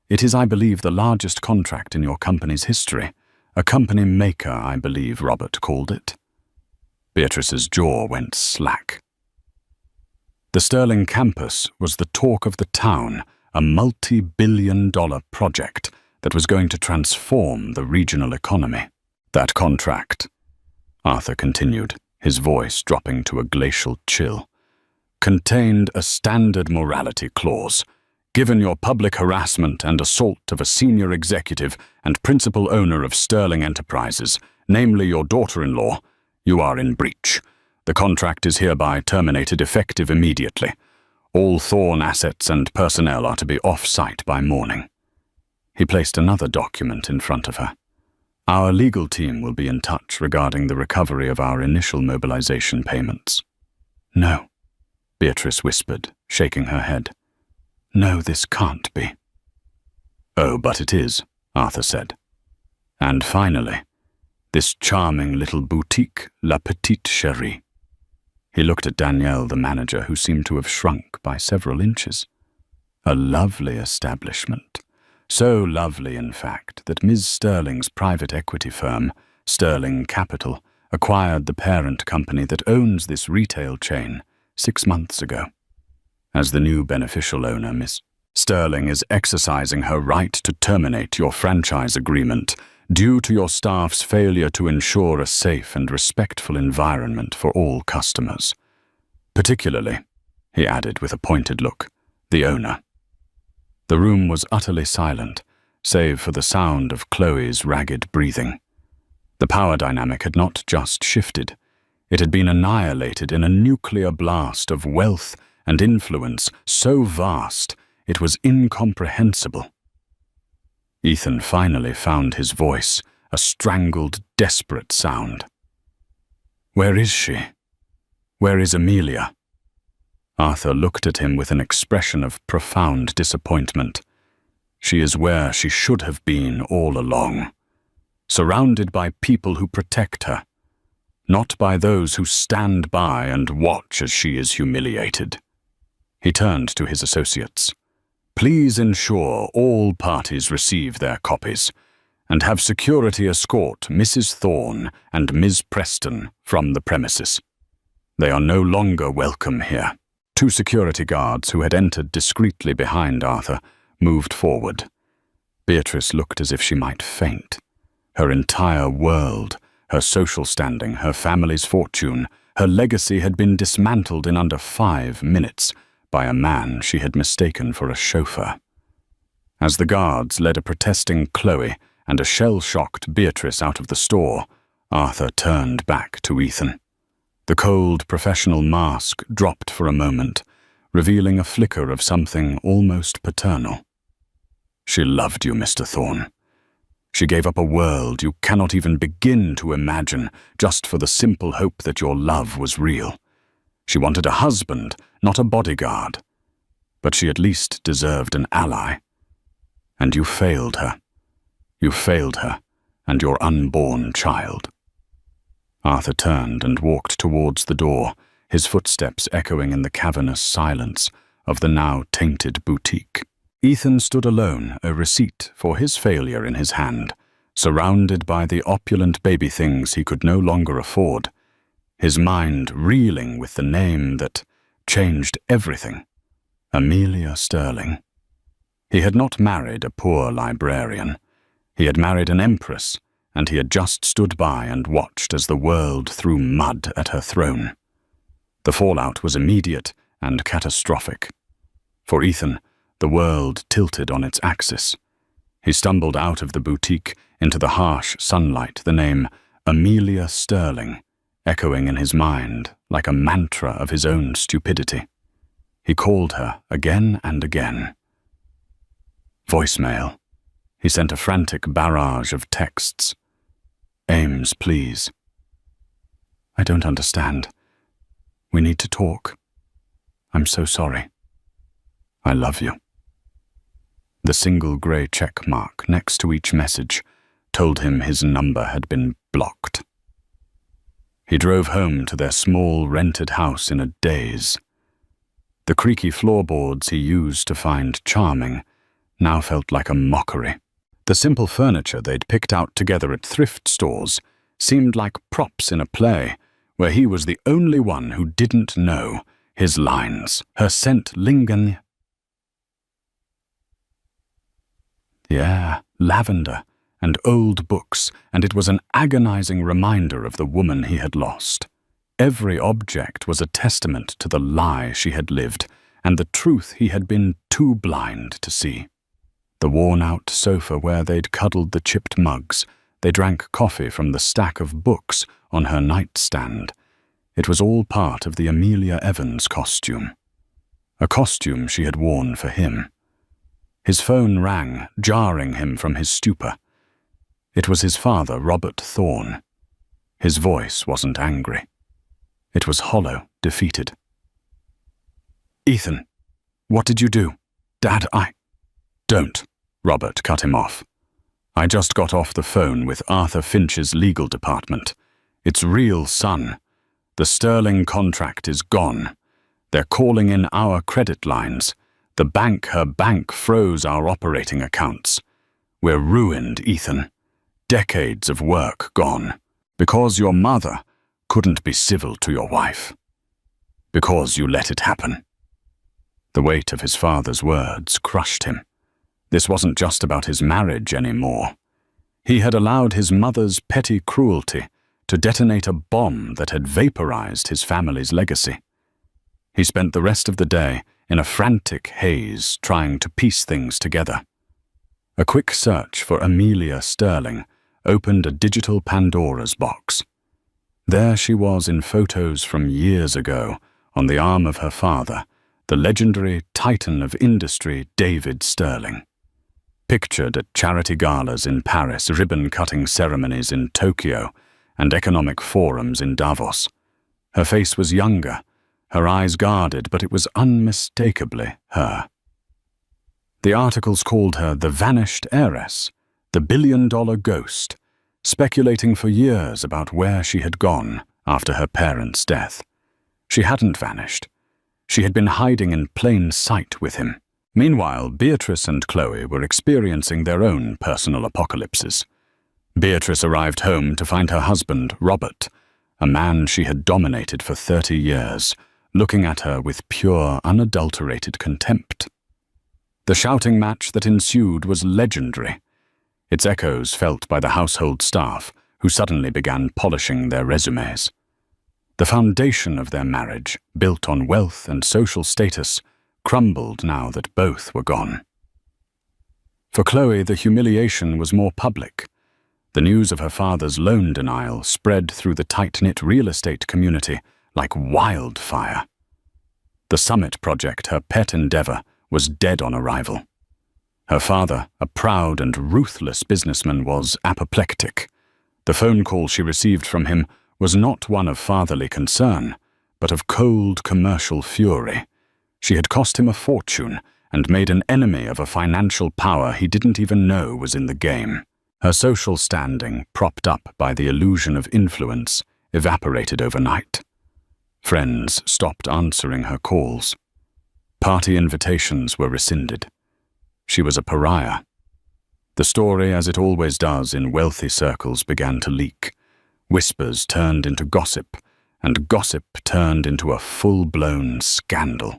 It is, I believe, the largest contract in your company's history. A company maker, I believe Robert called it. Beatrice's jaw went slack. The Sterling campus was the talk of the town, a multi-billion-dollar project that was going to transform the regional economy. That contract, Arthur continued, his voice dropping to a glacial chill, contained a standard morality clause. Given your public harassment and assault of a senior executive and principal owner of Sterling Enterprises, namely your daughter-in-law, you are in breach. The contract is hereby terminated effective immediately. All Thorne assets and personnel are to be off-site by morning. He placed another document in front of her. Our legal team will be in touch regarding the recovery of our initial mobilization payments. No, Beatrice whispered, shaking her head. No, this can't be. Oh, but it is, Arthur said. And finally, this charming little boutique, La Petite Chérie. He looked at Danielle, the manager, who seemed to have shrunk by several inches. A lovely establishment. So lovely, in fact, that Ms. Sterling's private equity firm, Sterling Capital, acquired the parent company that owns this retail chain 6 months ago. As the new beneficial owner, Miss Sterling is exercising her right to terminate your franchise agreement due to your staff's failure to ensure a safe and respectful environment for all customers. Particularly, he added with a pointed look, the owner. The room was utterly silent, save for the sound of Chloe's ragged breathing. The power dynamic had not just shifted. It had been annihilated in a nuclear blast of wealth and influence so vast it was incomprehensible. Ethan finally found his voice, a strangled, desperate sound. Where is she? Where is Amelia? Arthur looked at him with an expression of profound disappointment. She is where she should have been all along, surrounded by people who protect her, not by those who stand by and watch as she is humiliated. He turned to his associates. Please ensure all parties receive their copies, and have security escort Mrs. Thorne and Ms. Preston from the premises. They are no longer welcome here. 2 security guards who had entered discreetly behind Arthur moved forward. Beatrice looked as if she might faint. Her entire world, her social standing, her family's fortune, her legacy had been dismantled in under 5 minutes by a man she had mistaken for a chauffeur. As the guards led a protesting Chloe and a shell-shocked Beatrice out of the store, Arthur turned back to Ethan. The cold professional mask dropped for a moment, revealing a flicker of something almost paternal. She loved you, Mr. Thorne. She gave up a world you cannot even begin to imagine just for the simple hope that your love was real. She wanted a husband, not a bodyguard. But she at least deserved an ally. And you failed her. You failed her and your unborn child. Arthur turned and walked towards the door, his footsteps echoing in the cavernous silence of the now tainted boutique. Ethan stood alone, a receipt for his failure in his hand, surrounded by the opulent baby things he could no longer afford, his mind reeling with the name that changed everything: Amelia Sterling. He had not married a poor librarian. He had married an empress, and he had just stood by and watched as the world threw mud at her throne. The fallout was immediate and catastrophic. For Ethan, the world tilted on its axis. He stumbled out of the boutique into the harsh sunlight, the name Amelia Sterling echoing in his mind like a mantra of his own stupidity. He called her again and again. Voicemail. He sent a frantic barrage of texts. Ames, please. I don't understand. We need to talk. I'm so sorry. I love you. The single grey check mark next to each message told him his number had been blocked. He drove home to their small rented house in a daze. The creaky floorboards he used to find charming now felt like a mockery. The simple furniture they'd picked out together at thrift stores seemed like props in a play where he was the only one who didn't know his lines. Her scent lingered. Yeah, lavender and old books, and it was an agonizing reminder of the woman he had lost. Every object was a testament to the lie she had lived and the truth he had been too blind to see. The worn-out sofa where they'd cuddled the chipped mugs, they drank coffee from the stack of books on her nightstand. It was all part of the Amelia Evans costume. A costume she had worn for him. His phone rang, jarring him from his stupor. It was his father, Robert Thorne. His voice wasn't angry. It was hollow, defeated. Ethan, what did you do? Dad, Don't, Robert cut him off. I just got off the phone with Arthur Finch's legal department. It's real, son. The Sterling contract is gone. They're calling in our credit lines. Her bank froze our operating accounts. We're ruined, Ethan. Decades of work gone. Because your mother couldn't be civil to your wife. Because you let it happen. The weight of his father's words crushed him. This wasn't just about his marriage anymore. He had allowed his mother's petty cruelty to detonate a bomb that had vaporized his family's legacy. He spent the rest of the day in a frantic haze trying to piece things together. A quick search for Amelia Sterling opened a digital Pandora's box. There she was in photos from years ago, on the arm of her father, the legendary titan of industry David Sterling. Pictured at charity galas in Paris, ribbon-cutting ceremonies in Tokyo, and economic forums in Davos. Her face was younger, her eyes guarded, but it was unmistakably her. The articles called her the vanished heiress, the billion-dollar ghost, speculating for years about where she had gone after her parents' death. She hadn't vanished. She had been hiding in plain sight with him. Meanwhile, Beatrice and Chloe were experiencing their own personal apocalypses. Beatrice arrived home to find her husband, Robert, a man she had dominated for 30 years, looking at her with pure, unadulterated contempt. The shouting match that ensued was legendary, its echoes felt by the household staff, who suddenly began polishing their resumes. The foundation of their marriage, built on wealth and social status, crumbled now that both were gone. For Chloe, the humiliation was more public. The news of her father's loan denial spread through the tight-knit real estate community like wildfire. The Summit project, her pet endeavor, was dead on arrival. Her father, a proud and ruthless businessman, was apoplectic. The phone call she received from him was not one of fatherly concern, but of cold commercial fury. She had cost him a fortune and made an enemy of a financial power he didn't even know was in the game. Her social standing, propped up by the illusion of influence, evaporated overnight. Friends stopped answering her calls. Party invitations were rescinded. She was a pariah. The story, as it always does in wealthy circles, began to leak. Whispers turned into gossip, and gossip turned into a full-blown scandal.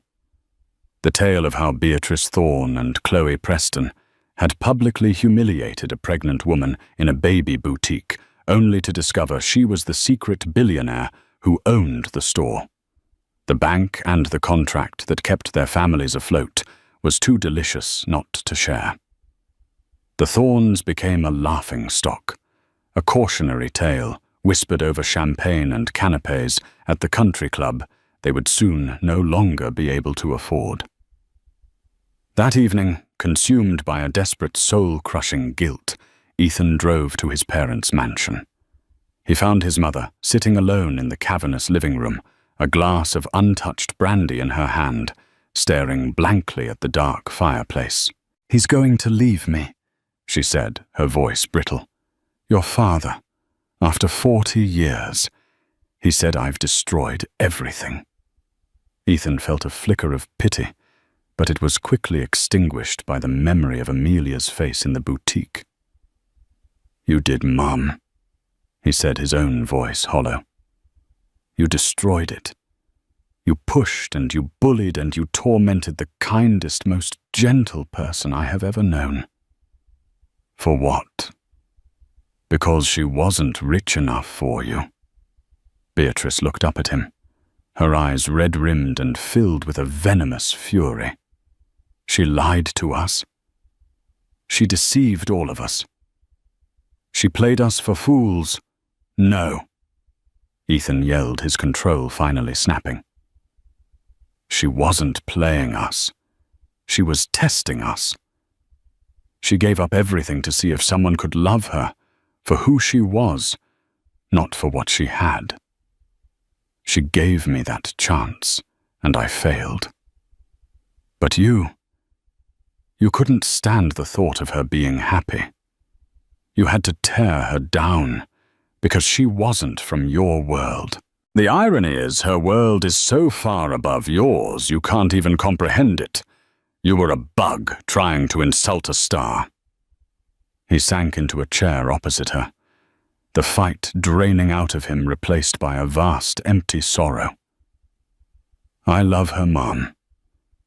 The tale of how Beatrice Thorne and Chloe Preston had publicly humiliated a pregnant woman in a baby boutique, only to discover she was the secret billionaire who owned the store. The bank and the contract that kept their families afloat was too delicious not to share. The Thornes became a laughingstock, a cautionary tale whispered over champagne and canapes at the country club they would soon no longer be able to afford. That evening, consumed by a desperate soul-crushing guilt, Ethan drove to his parents' mansion. He found his mother sitting alone in the cavernous living room, a glass of untouched brandy in her hand, staring blankly at the dark fireplace. "He's going to leave me," she said, her voice brittle. "Your father. After 40 years. He said I've destroyed everything." Ethan felt a flicker of pity, but it was quickly extinguished by the memory of Amelia's face in the boutique. "You did, Mum," he said, his own voice hollow. "You destroyed it. You pushed and you bullied and you tormented the kindest, most gentle person I have ever known. For what? Because she wasn't rich enough for you." Beatrice looked up at him, her eyes red-rimmed and filled with a venomous fury. She lied to us. She deceived all of us. She played us for fools. No. Ethan yelled, his control finally snapping. She wasn't playing us. She was testing us. She gave up everything to see if someone could love her for who she was, not for what she had. She gave me that chance, and I failed. But you couldn't stand the thought of her being happy. You had to tear her down, because she wasn't from your world. The irony is, her world is so far above yours, you can't even comprehend it. You were a bug trying to insult a star. He sank into a chair opposite her, the fight draining out of him, replaced by a vast, empty sorrow. I love her, Mom.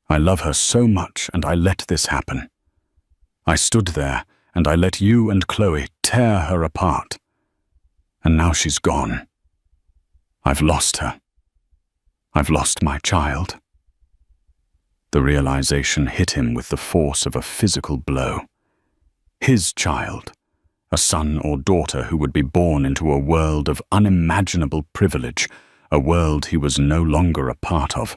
I love her so much, and I let this happen. I stood there, and I let you and Chloe tear her apart. And now she's gone. I've lost her. I've lost my child. The realization hit him with the force of a physical blow. His child, a son or daughter who would be born into a world of unimaginable privilege, a world he was no longer a part of.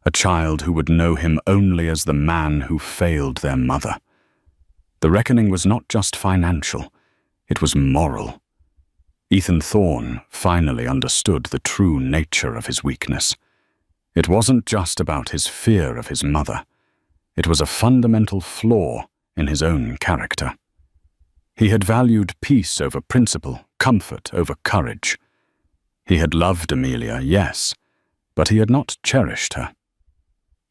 A child who would know him only as the man who failed their mother. The reckoning was not just financial, it was moral. Ethan Thorne finally understood the true nature of his weakness. It wasn't just about his fear of his mother. It was a fundamental flaw in his own character. He had valued peace over principle, comfort over courage. He had loved Amelia, yes, but he had not cherished her.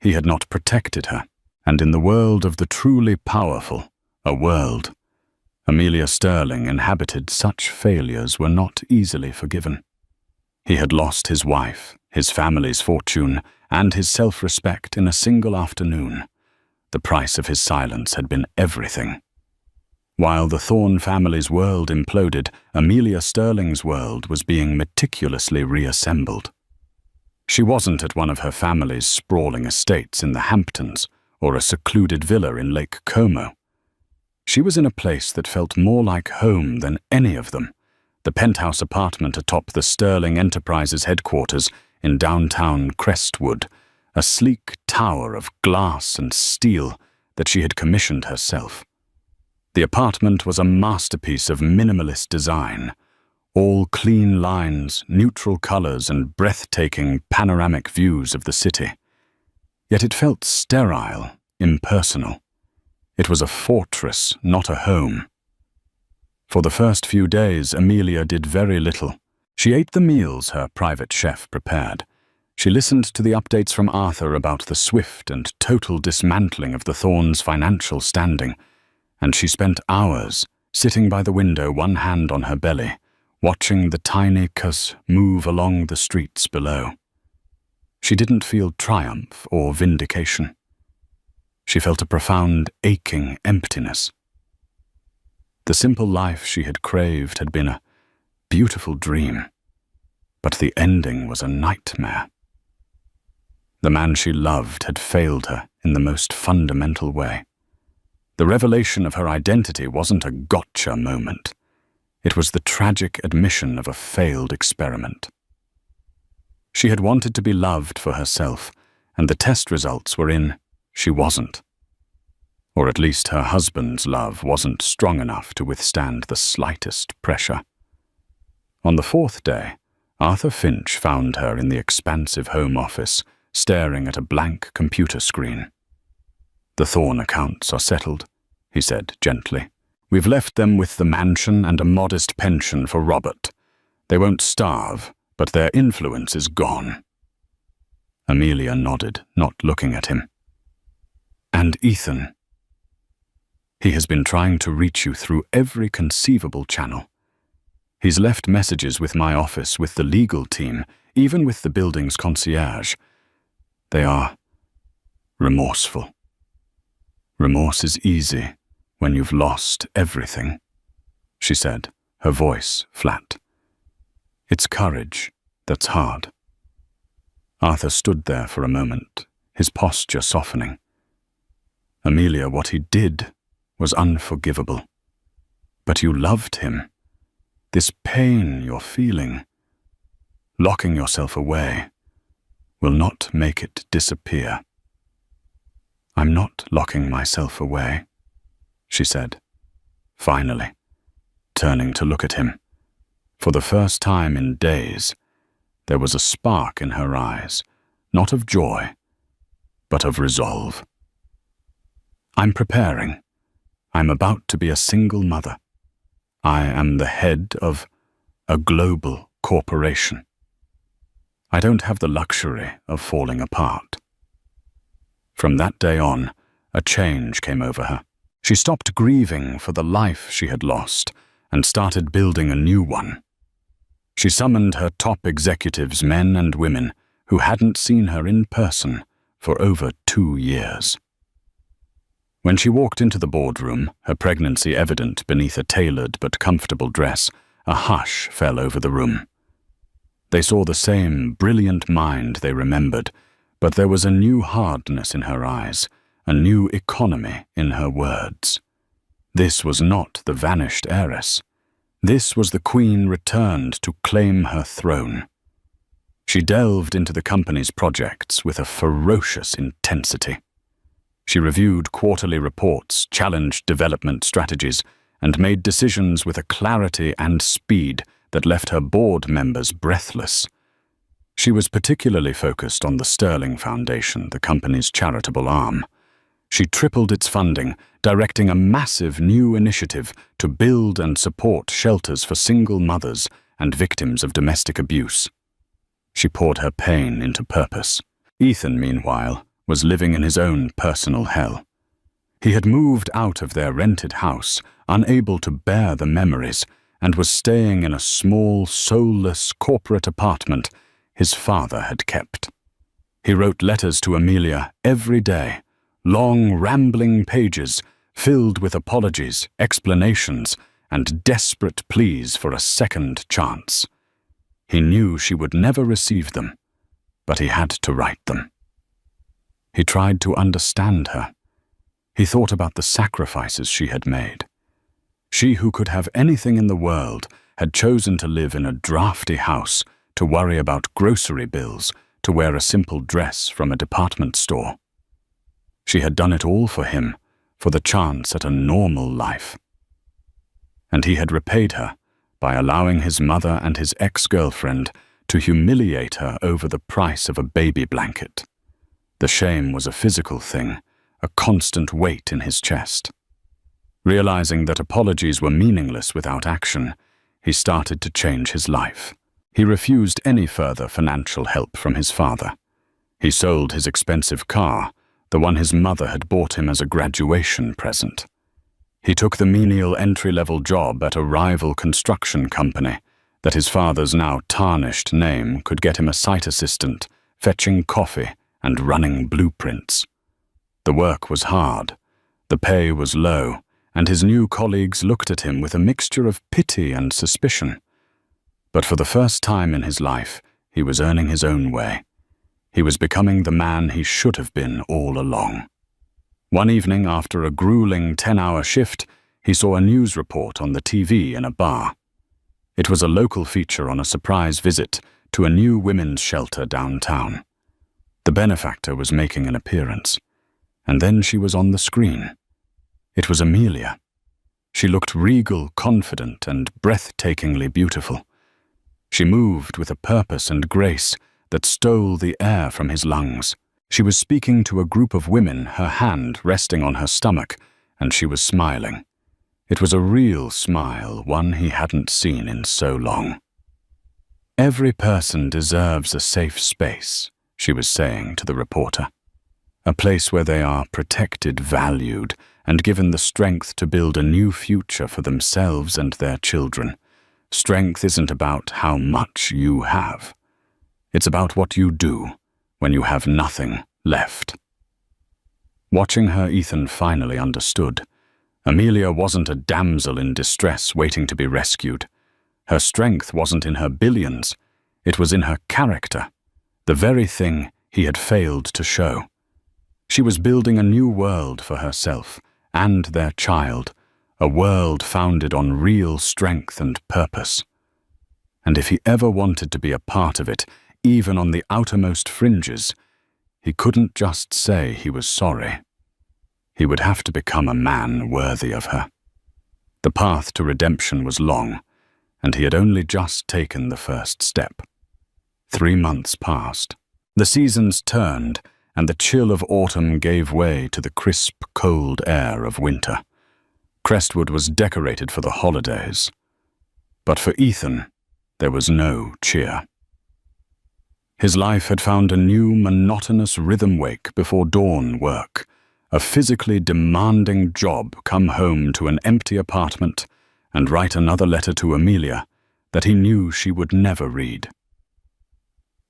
He had not protected her, and in the world of the truly powerful, a world, Amelia Sterling inhabited, such failures were not easily forgiven. He had lost his wife, his family's fortune, and his self-respect in a single afternoon. The price of his silence had been everything. While the Thorne family's world imploded, Amelia Sterling's world was being meticulously reassembled. She wasn't at one of her family's sprawling estates in the Hamptons or a secluded villa in Lake Como. She was in a place that felt more like home than any of them, the penthouse apartment atop the Sterling Enterprises headquarters in downtown Crestwood, a sleek tower of glass and steel that she had commissioned herself. The apartment was a masterpiece of minimalist design, all clean lines, neutral colors, and breathtaking panoramic views of the city. Yet it felt sterile, impersonal. It was a fortress, not a home. For the first few days, Amelia did very little. She ate the meals her private chef prepared. She listened to the updates from Arthur about the swift and total dismantling of the Thorns' financial standing, and she spent hours sitting by the window, one hand on her belly, watching the tiny cuz move along the streets below. She didn't feel triumph or vindication. She felt a profound, aching emptiness. The simple life she had craved had been a beautiful dream, but the ending was a nightmare. The man she loved had failed her in the most fundamental way. The revelation of her identity wasn't a gotcha moment. It was the tragic admission of a failed experiment. She had wanted to be loved for herself, and the test results were in she wasn't. Or at least her husband's love wasn't strong enough to withstand the slightest pressure. On the fourth day, Arthur Finch found her in the expansive home office, staring at a blank computer screen. "The Thorn accounts are settled," he said gently. "We've left them with the mansion and a modest pension for Robert. They won't starve, but their influence is gone." Amelia nodded, not looking at him. "And Ethan? He has been trying to reach you through every conceivable channel. He's left messages with my office, with the legal team, even with the building's concierge. They are remorseful. Remorse is easy when you've lost everything," she said, her voice flat. "It's courage that's hard." Arthur stood there for a moment, his posture softening. "Amelia, what he did was unforgivable. But you loved him. This pain you're feeling, locking yourself away, will not make it disappear." "I'm not locking myself away," she said, finally, turning to look at him. For the first time in days, there was a spark in her eyes, not of joy, but of resolve. "I'm preparing. I'm about to be a single mother. I am the head of a global corporation. I don't have the luxury of falling apart." From that day on, a change came over her. She stopped grieving for the life she had lost and started building a new one. She summoned her top executives, men and women, who hadn't seen her in person for over 2 years. When she walked into the boardroom, her pregnancy evident beneath a tailored but comfortable dress, a hush fell over the room. They saw the same brilliant mind they remembered, but there was a new hardness in her eyes, a new economy in her words. This was not the vanished heiress. This was the queen returned to claim her throne. She delved into the company's projects with a ferocious intensity. She reviewed quarterly reports, challenged development strategies, and made decisions with a clarity and speed that left her board members breathless. She was particularly focused on the Sterling Foundation, the company's charitable arm. She tripled its funding, directing a massive new initiative to build and support shelters for single mothers and victims of domestic abuse. She poured her pain into purpose. Ethan, meanwhile, was living in his own personal hell. He had moved out of their rented house, unable to bear the memories, and was staying in a small, soulless corporate apartment his father had kept. He wrote letters to Amelia every day, long, rambling pages filled with apologies, explanations, and desperate pleas for a second chance. He knew she would never receive them, but he had to write them. He tried to understand her. He thought about the sacrifices she had made. She who could have anything in the world had chosen to live in a drafty house, to worry about grocery bills, to wear a simple dress from a department store. She had done it all for him, for the chance at a normal life. And he had repaid her by allowing his mother and his ex-girlfriend to humiliate her over the price of a baby blanket. The shame was a physical thing, a constant weight in his chest. Realizing that apologies were meaningless without action, he started to change his life. He refused any further financial help from his father. He sold his expensive car, the one his mother had bought him as a graduation present. He took the menial entry-level job at a rival construction company that his father's now tarnished name could get him a site assistant, fetching coffee and running blueprints. The work was hard, the pay was low, and his new colleagues looked at him with a mixture of pity and suspicion. But for the first time in his life, he was earning his own way. He was becoming the man he should have been all along. One evening, after a grueling 10-hour shift, he saw a news report on the TV in a bar. It was a local feature on a surprise visit to a new women's shelter downtown. The benefactor was making an appearance, and then she was on the screen. It was Amelia. She looked regal, confident, and breathtakingly beautiful. She moved with a purpose and grace that stole the air from his lungs. She was speaking to a group of women, her hand resting on her stomach, and she was smiling. It was a real smile, one he hadn't seen in so long. "Every person deserves a safe space," she was saying to the reporter. "A place where they are protected, valued, and given the strength to build a new future for themselves and their children. Strength isn't about how much you have. It's about what you do when you have nothing left." Watching her, Ethan finally understood. Amelia wasn't a damsel in distress waiting to be rescued. Her strength wasn't in her billions. It was in her character, the very thing he had failed to show. She was building a new world for herself and their child, a world founded on real strength and purpose. And if he ever wanted to be a part of it, even on the outermost fringes, he couldn't just say he was sorry. He would have to become a man worthy of her. The path to redemption was long, and he had only just taken the first step. 3 months passed. The seasons turned, and the chill of autumn gave way to the crisp, cold air of winter. Crestwood was decorated for the holidays. But for Ethan, there was no cheer. His life had found a new, monotonous rhythm wake before dawn work, a physically demanding job, come home to an empty apartment and write another letter to Amelia that he knew she would never read.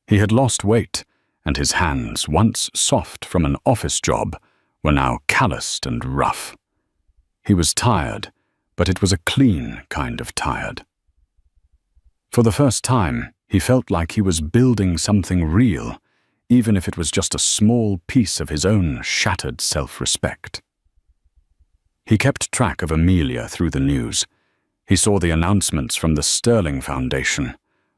He had lost weight, and his hands, once soft from an office job, were now calloused and rough. He was tired, but it was a clean kind of tired. For the first time, he felt like he was building something real, even if it was just a small piece of his own shattered self-respect. He kept track of Amelia through the news. He saw the announcements from the Sterling Foundation,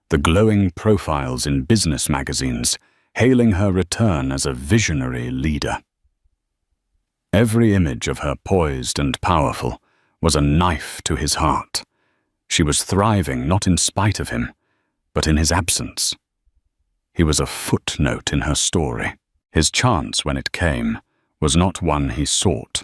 the glowing profiles in business magazines, hailing her return as a visionary leader. Every image of her poised and powerful was a knife to his heart. She was thriving not in spite of him, but in his absence. He was a footnote in her story. His chance, when it came, was not one he sought.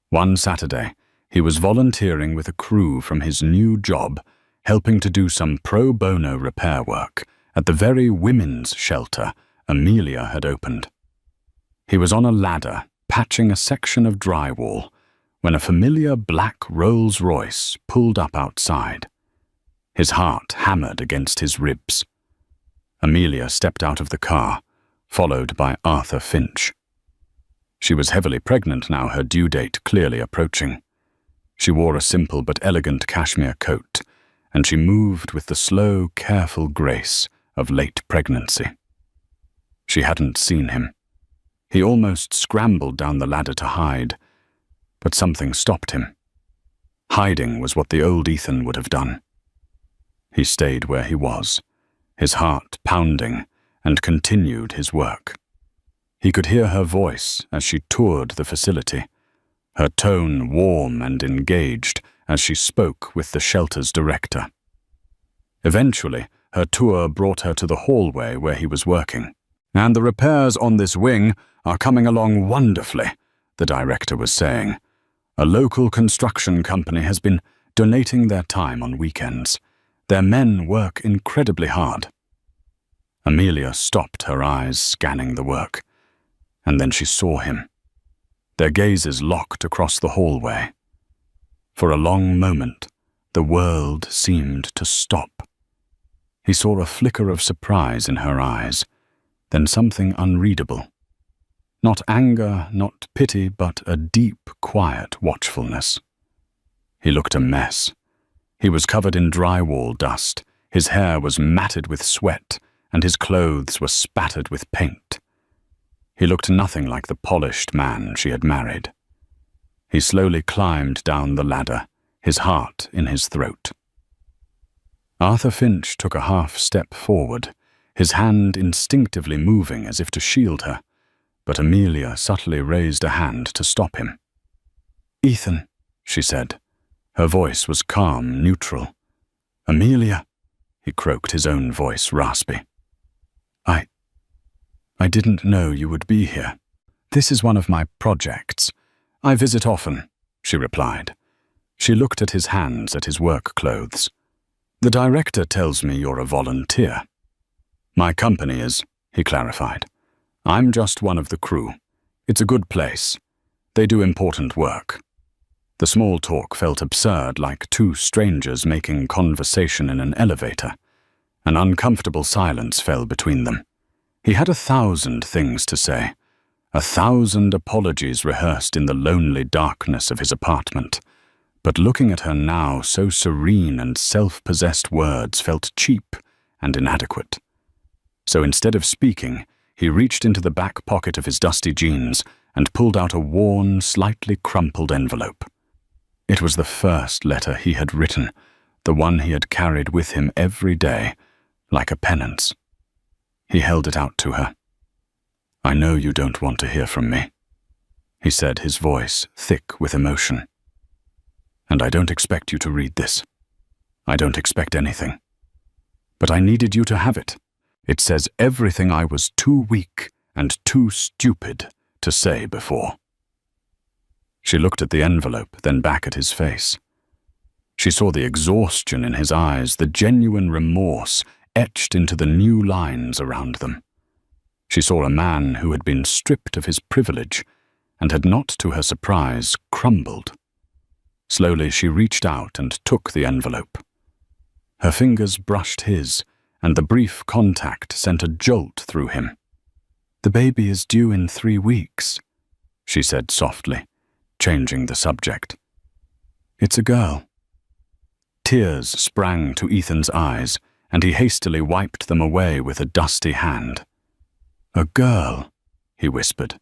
One Saturday, he was volunteering with a crew from his new job, helping to do some pro bono repair work at the very women's shelter Amelia had opened. He was on a ladder, patching a section of drywall, when a familiar black Rolls-Royce pulled up outside. His heart hammered against his ribs. Amelia stepped out of the car, followed by Arthur Finch. She was heavily pregnant now, her due date clearly approaching. She wore a simple but elegant cashmere coat, and she moved with the slow, careful grace of late pregnancy. She hadn't seen him. He almost scrambled down the ladder to hide, but something stopped him. Hiding was what the old Ethan would have done. He stayed where he was, his heart pounding, and continued his work. He could hear her voice as she toured the facility, her tone warm and engaged as she spoke with the shelter's director. Eventually, her tour brought her to the hallway where he was working. "And the repairs on this wing are coming along wonderfully," the director was saying. "A local construction company has been donating their time on weekends. Their men work incredibly hard." Amelia stopped, her eyes scanning the work, and then she saw him. Their gazes locked across the hallway. For a long moment, the world seemed to stop. He saw a flicker of surprise in her eyes, then something unreadable. Not anger, not pity, but a deep, quiet watchfulness. He looked a mess. He was covered in drywall dust, his hair was matted with sweat, and his clothes were spattered with paint. He looked nothing like the polished man she had married. He slowly climbed down the ladder, his heart in his throat. Arthur Finch took a half-step forward, his hand instinctively moving as if to shield her, but Amelia subtly raised a hand to stop him. "Ethan," she said. Her voice was calm, neutral. "Amelia," he croaked, his own voice raspy. I didn't know you would be here. This is one of my projects. I visit often," she replied. She looked at his hands, at his work clothes. "The director tells me you're a volunteer." "My company is," he clarified. "I'm just one of the crew. It's a good place. They do important work." The small talk felt absurd, like two strangers making conversation in an elevator. An uncomfortable silence fell between them. He had 1,000 things to say, 1,000 apologies rehearsed in the lonely darkness of his apartment. But looking at her now, so serene and self-possessed, words felt cheap and inadequate. So instead of speaking, he reached into the back pocket of his dusty jeans and pulled out a worn, slightly crumpled envelope. It was the first letter he had written, the one he had carried with him every day, like a penance. He held it out to her. "I know you don't want to hear from me," he said, his voice thick with emotion. "And I don't expect you to read this. I don't expect anything. But I needed you to have it. It says everything I was too weak and too stupid to say before." She looked at the envelope, then back at his face. She saw the exhaustion in his eyes, the genuine remorse etched into the new lines around them. She saw a man who had been stripped of his privilege and had not, to her surprise, crumbled. Slowly she reached out and took the envelope. Her fingers brushed his, and the brief contact sent a jolt through him. "The baby is due in 3 weeks," she said softly, changing the subject. "It's a girl." Tears sprang to Ethan's eyes, and he hastily wiped them away with a dusty hand. "A girl," he whispered.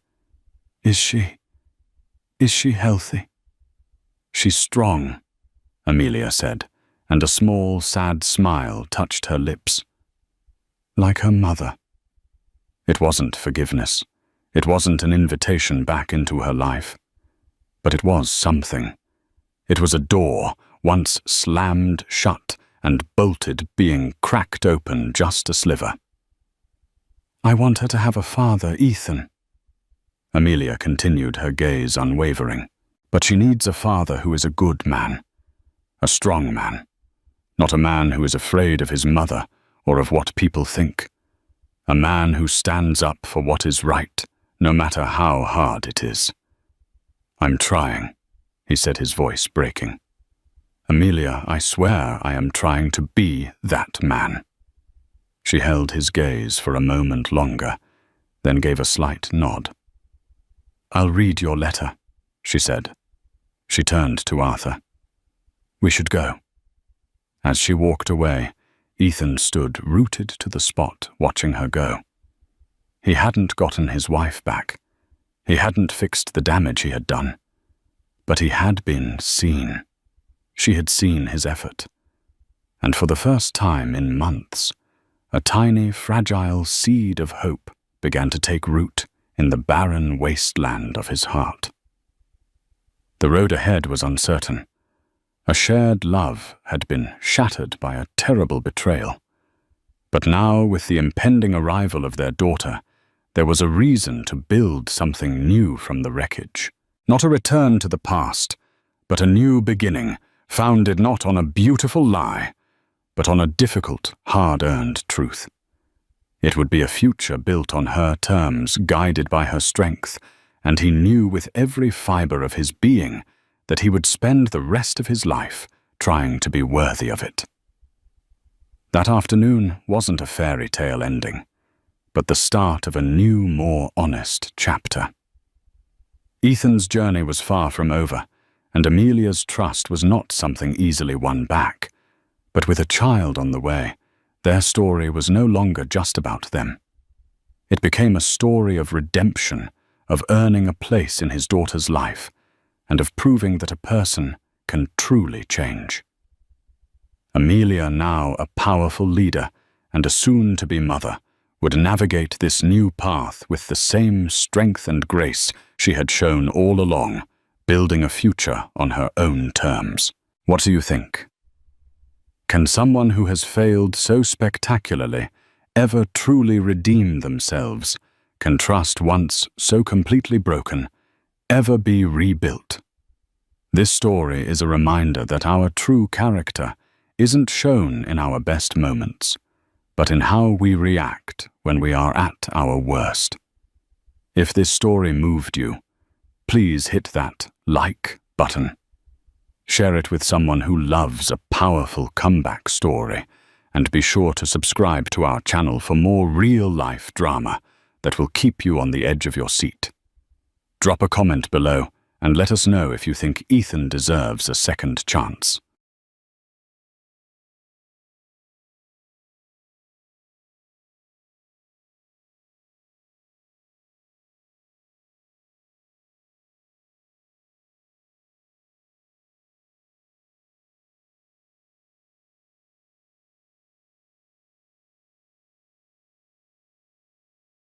Is she healthy?" "She's strong," Amelia said, and a small, sad smile touched her lips. "Like her mother." It wasn't forgiveness. It wasn't an invitation back into her life. But it was something. It was a door, once slammed shut and bolted, being cracked open just a sliver. "I want her to have a father, Ethan." Amelia continued, her gaze unwavering. "But she needs a father who is a good man. A strong man. Not a man who is afraid of his mother or of what people think. A man who stands up for what is right, no matter how hard it is." "I'm trying," he said, his voice breaking. "Amelia, I swear I am trying to be that man." She held his gaze for a moment longer, then gave a slight nod. "I'll read your letter," she said. She turned to Arthur. "We should go." As she walked away, Ethan stood rooted to the spot, watching her go. He hadn't gotten his wife back. He hadn't fixed the damage he had done. But he had been seen. She had seen his effort. And for the first time in months, a tiny, fragile seed of hope began to take root in the barren wasteland of his heart. The road ahead was uncertain. A shared love had been shattered by a terrible betrayal. But now, with the impending arrival of their daughter, there was a reason to build something new from the wreckage. Not a return to the past, but a new beginning, founded not on a beautiful lie, but on a difficult, hard-earned truth. It would be a future built on her terms, guided by her strength, and he knew with every fiber of his being that he would spend the rest of his life trying to be worthy of it. That afternoon wasn't a fairy tale ending, but the start of a new, more honest chapter. Ethan's journey was far from over, and Amelia's trust was not something easily won back. But with a child on the way, their story was no longer just about them. It became a story of redemption, of earning a place in his daughter's life, and of proving that a person can truly change. Amelia, now a powerful leader and a soon-to-be mother, would navigate this new path with the same strength and grace she had shown all along, building a future on her own terms. What do you think? Can someone who has failed so spectacularly ever truly redeem themselves? Can trust once so completely broken ever be rebuilt? This story is a reminder that our true character isn't shown in our best moments, but in how we react when we are at our worst. If this story moved you, please hit that like button. Share it with someone who loves a powerful comeback story, and be sure to subscribe to our channel for more real-life drama that will keep you on the edge of your seat. Drop a comment below and let us know if you think Ethan deserves a second chance.